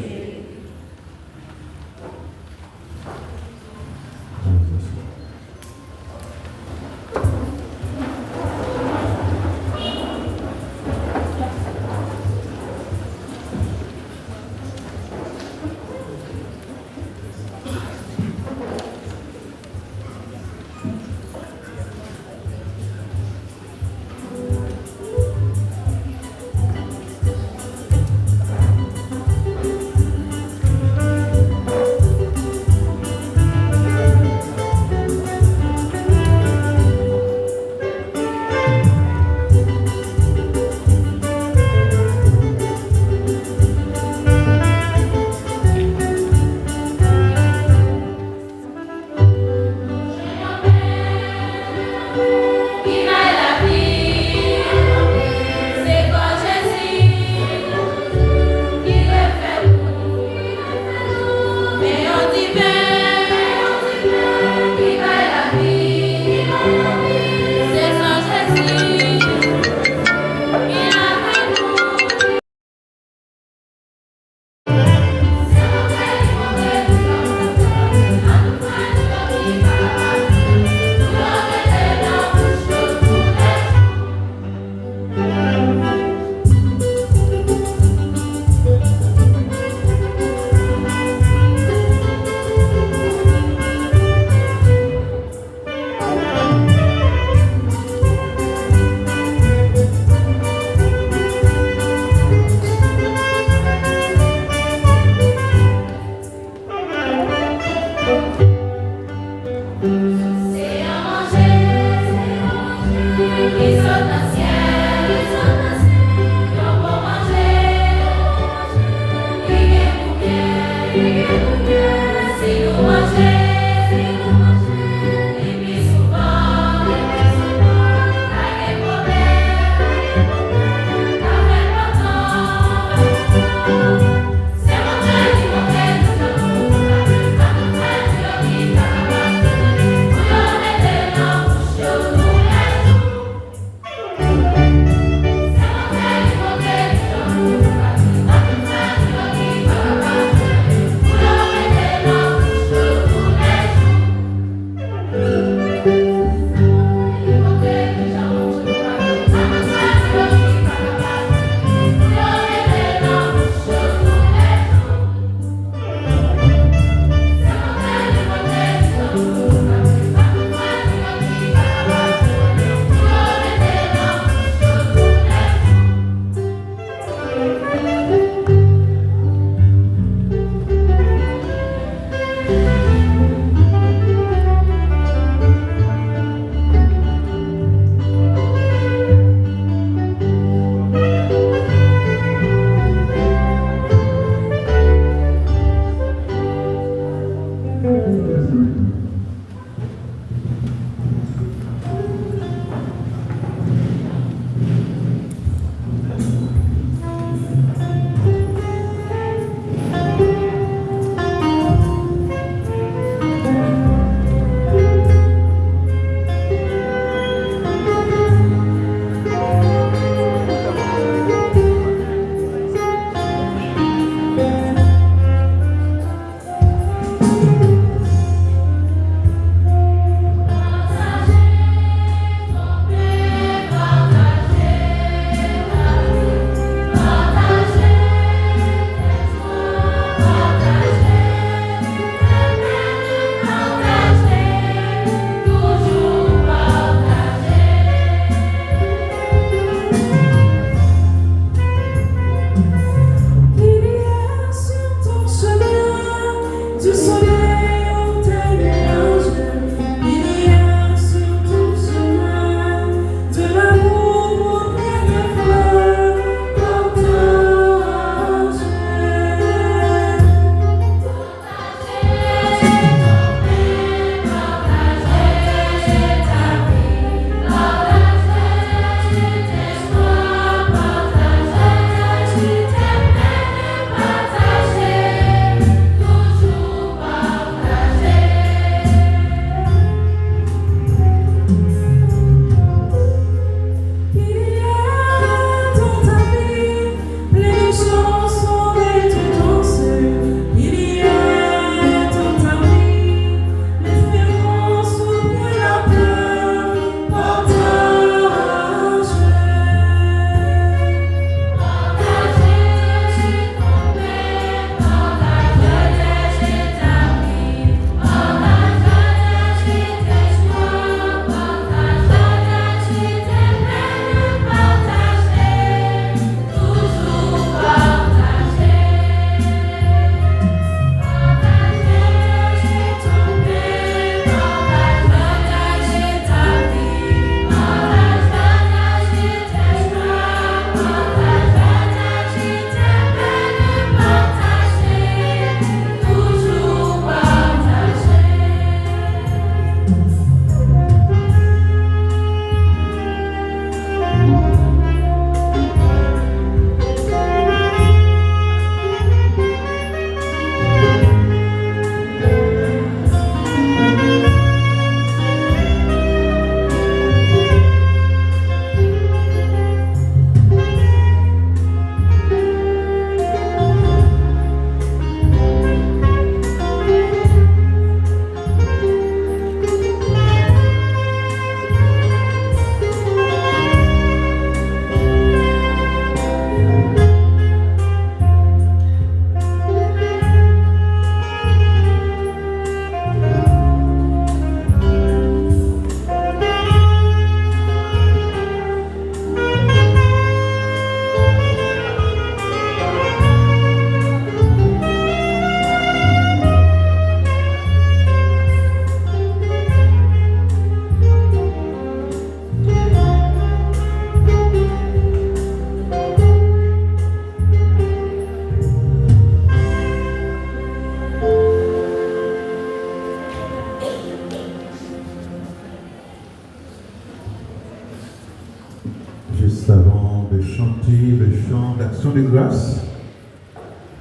d'action de grâce,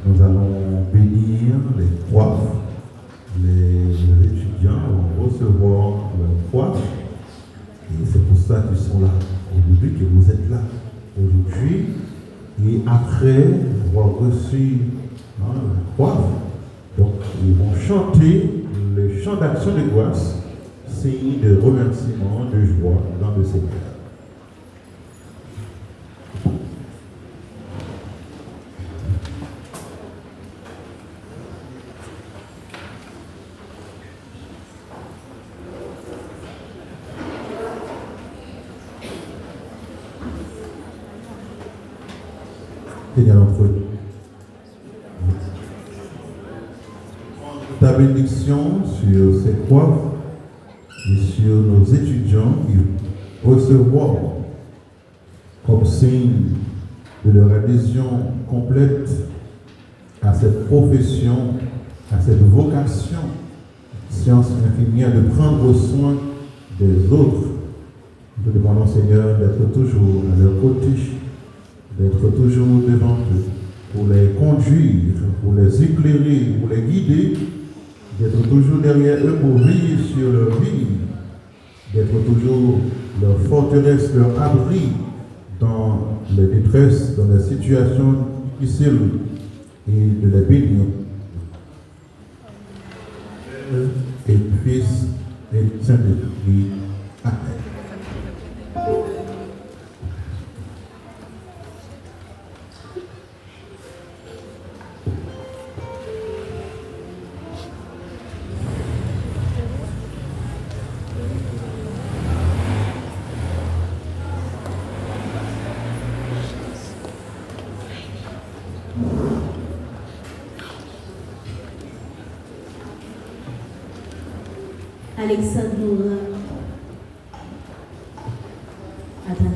nous allons bénir les coiffes. Les étudiants vont recevoir leur coiffe. Et c'est pour ça qu'ils sont là aujourd'hui, que vous êtes là aujourd'hui. Et après avoir reçu la coiffe, donc ils vont chanter le chant d'action de grâce, signe de remerciement, de joie dans le Seigneur. Seigneur d'entre nous, ta bénédiction sur ces coiffes et sur nos étudiants qui recevront comme signe de leur adhésion complète à cette profession, à cette vocation, science infirmière, de prendre soin des autres. Nous te demandons, Seigneur, d'être toujours à leur côté, d'être toujours devant eux, pour les conduire, pour les éclairer, pour les guider, d'être toujours derrière eux pour veiller sur leur vie, d'être toujours leur forteresse, leur abri dans les détresses, dans les situations difficiles, et de les bénir. Et Fils et Saint-Esprit. Amen. Alexandre, attendez.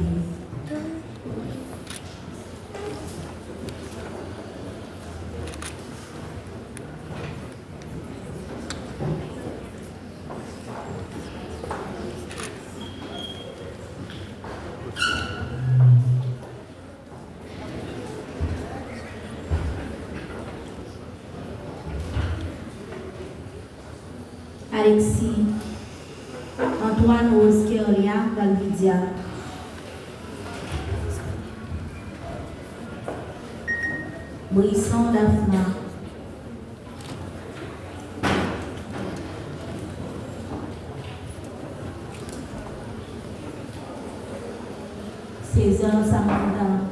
Alexis, Antoine Rose Kerlia Valvidia, Brisson Daphna, César Samantha,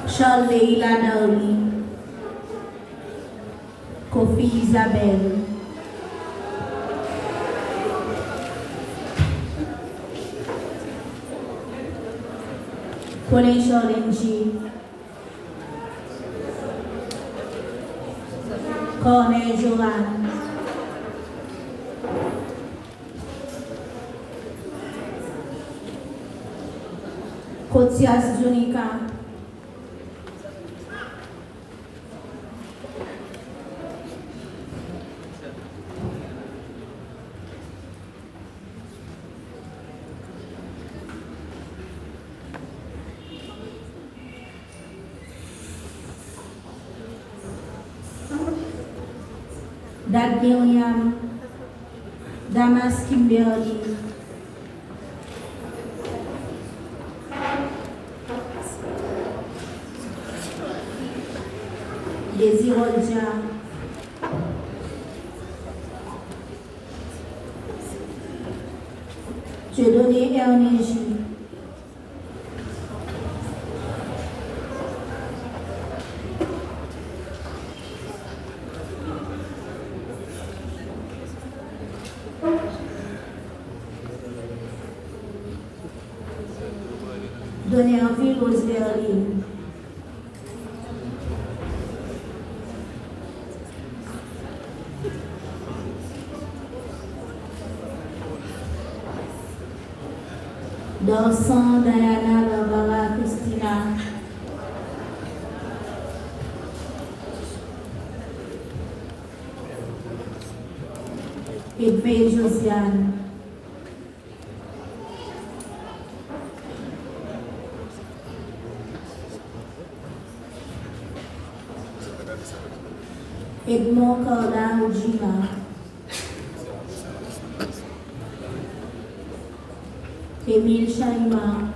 Charles Leila Darly, Kofi Isabelle, Colin Cholenji, Corneille Joran, Kotias Junika, Dad Miriam, Damas Kimberly, Désirolja, Dieudonné Ernégie, Donnerville Rosemary, Dorsan Diana Barbara Christina. Edmé Josiane. Edmond Corda Ojima. Émile Chaima.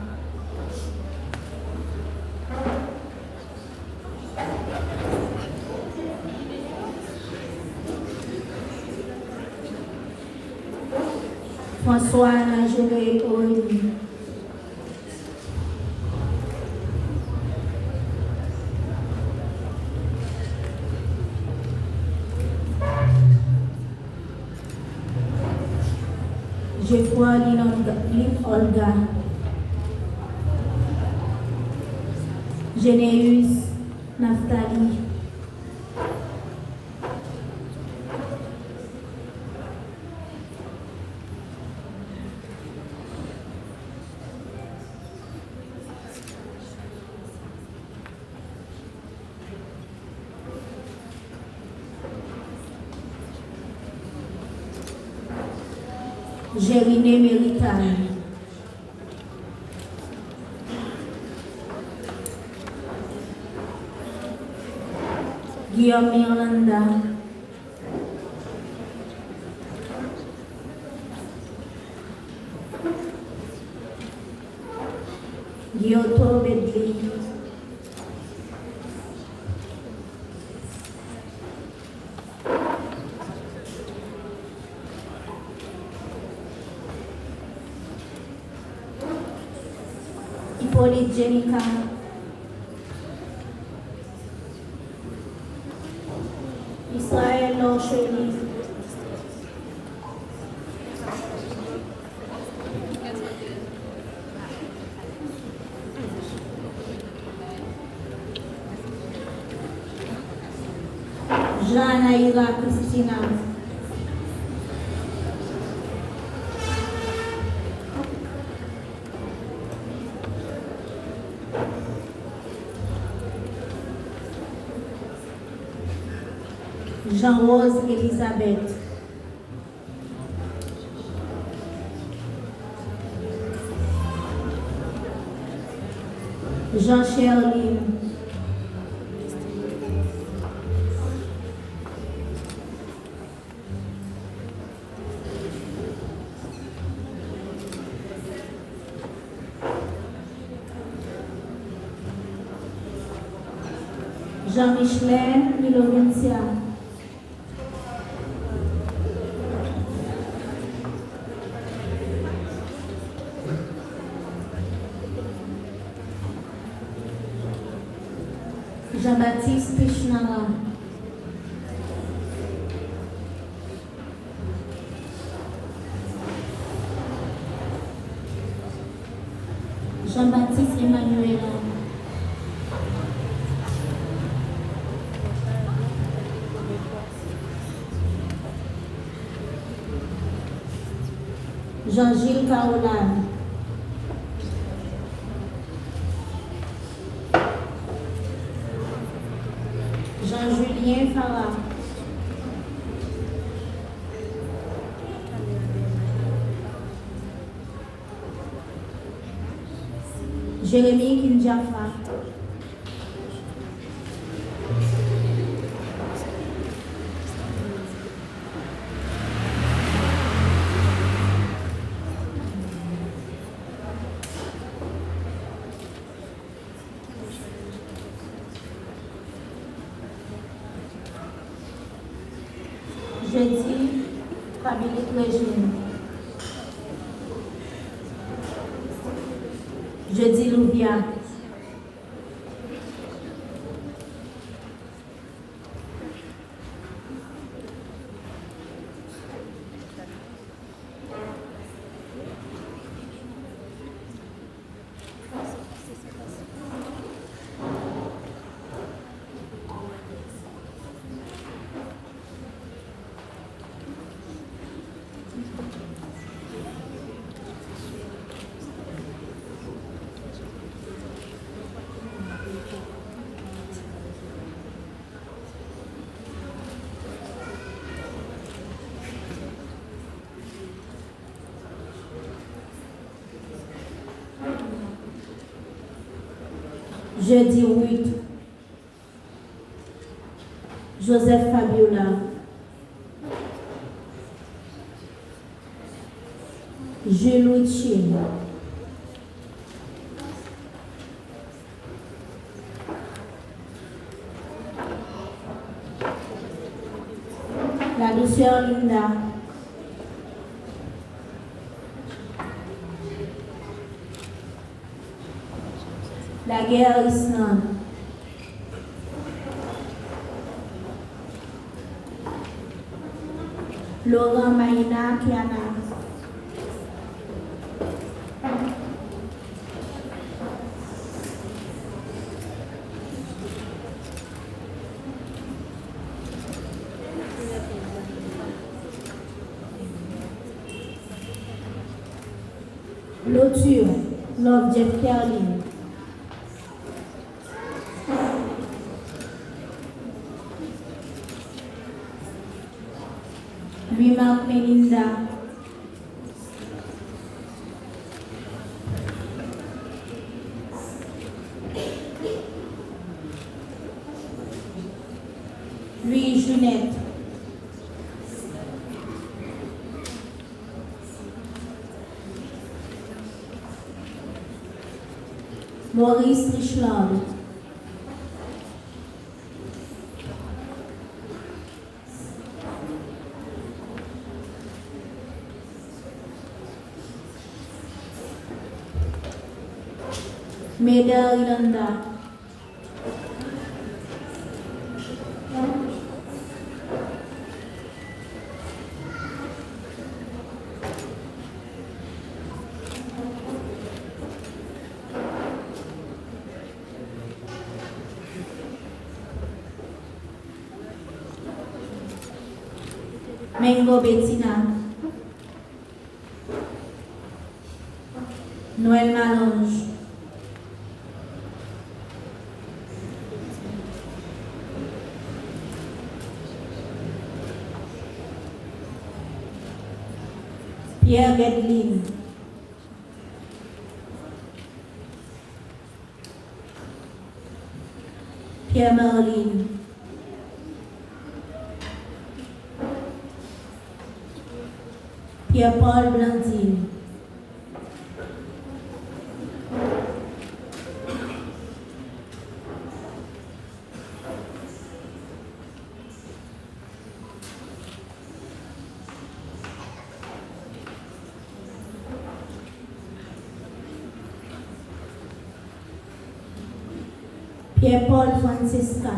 François Nagéré Aurélie. Geoffroy Lynn Olga. Généus Naftali. Jériné Mérital. Guillaume Irlanda. Gioto Bedli. Hippolyte Jenica. Israël Lorchely. Jean-Naïra Christina. Jean-Rose Elisabeth. Jean Sherlin. Jean-Michelin Milovincia. Jean-Baptiste Pishnara. Jean-Baptiste Emmanuela. Jean-Gilles Caroline. Jean-Julien Farah. Jérémy Kinjafa. Jeudi, Fabilique Régine. Jeudi, Louvia. Je dis Ruth. Joseph Fabiola. Jules Chine. La douceur Linda. La guerre Islam. Laurent Maïna Kiana. Loture, Love Jeff Carlin. Louis-Marc Melinda. Louis Junette. Maurice Richland. Meda Iranda. Mengo Bettina. Noël Malange. Pierre Gedlin. Pierre Marlin. Pierre-Paul Blandine. Pierre-Paul Francisca.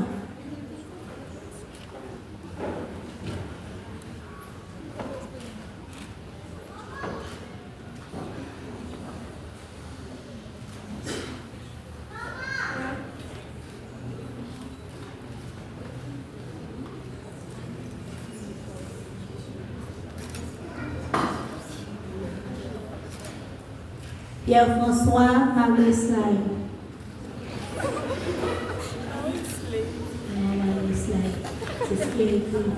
Pierre-François Marie-Slay. C'est ce qui est écrit.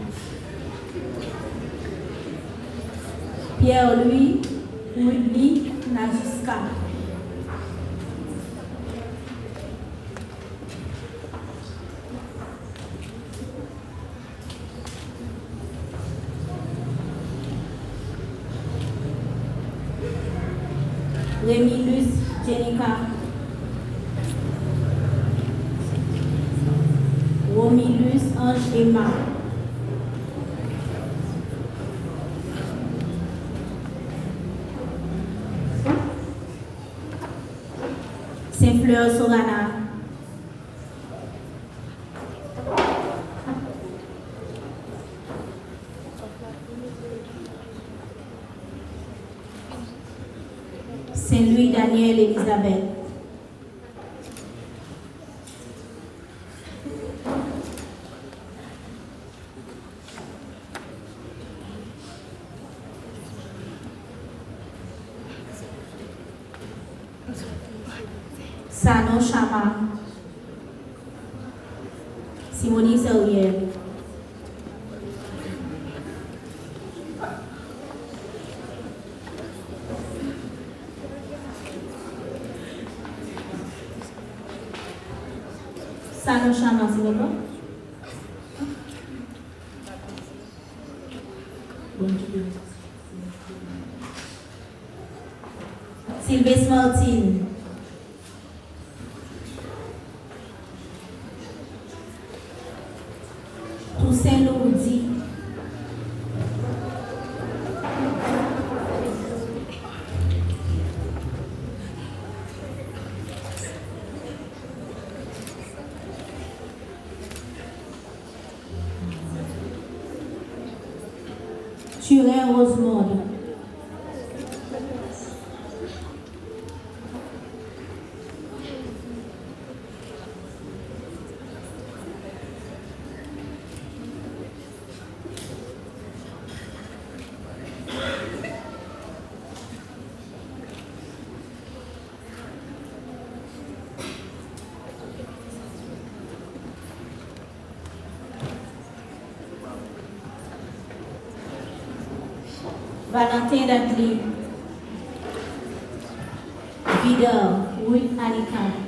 Pierre-Louis Woodley Najuska. Rémi-Luce Jenica. Romilus Ange Emma. Saint-Fleur Sorana. Saint-Louis Daniel Elisabeth. Sano Chama. Simonie Seriel. Salon Chaman, s'il vous plaît. Sylvestre Martin. Toussaint Lourdi. Turin Rosemonde. Valentin Dudley. Vidal, Will Alicante.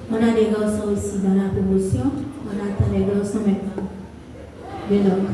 On a des garçons aussi dans la promotion. On attend les garçons maintenant. De l'homme.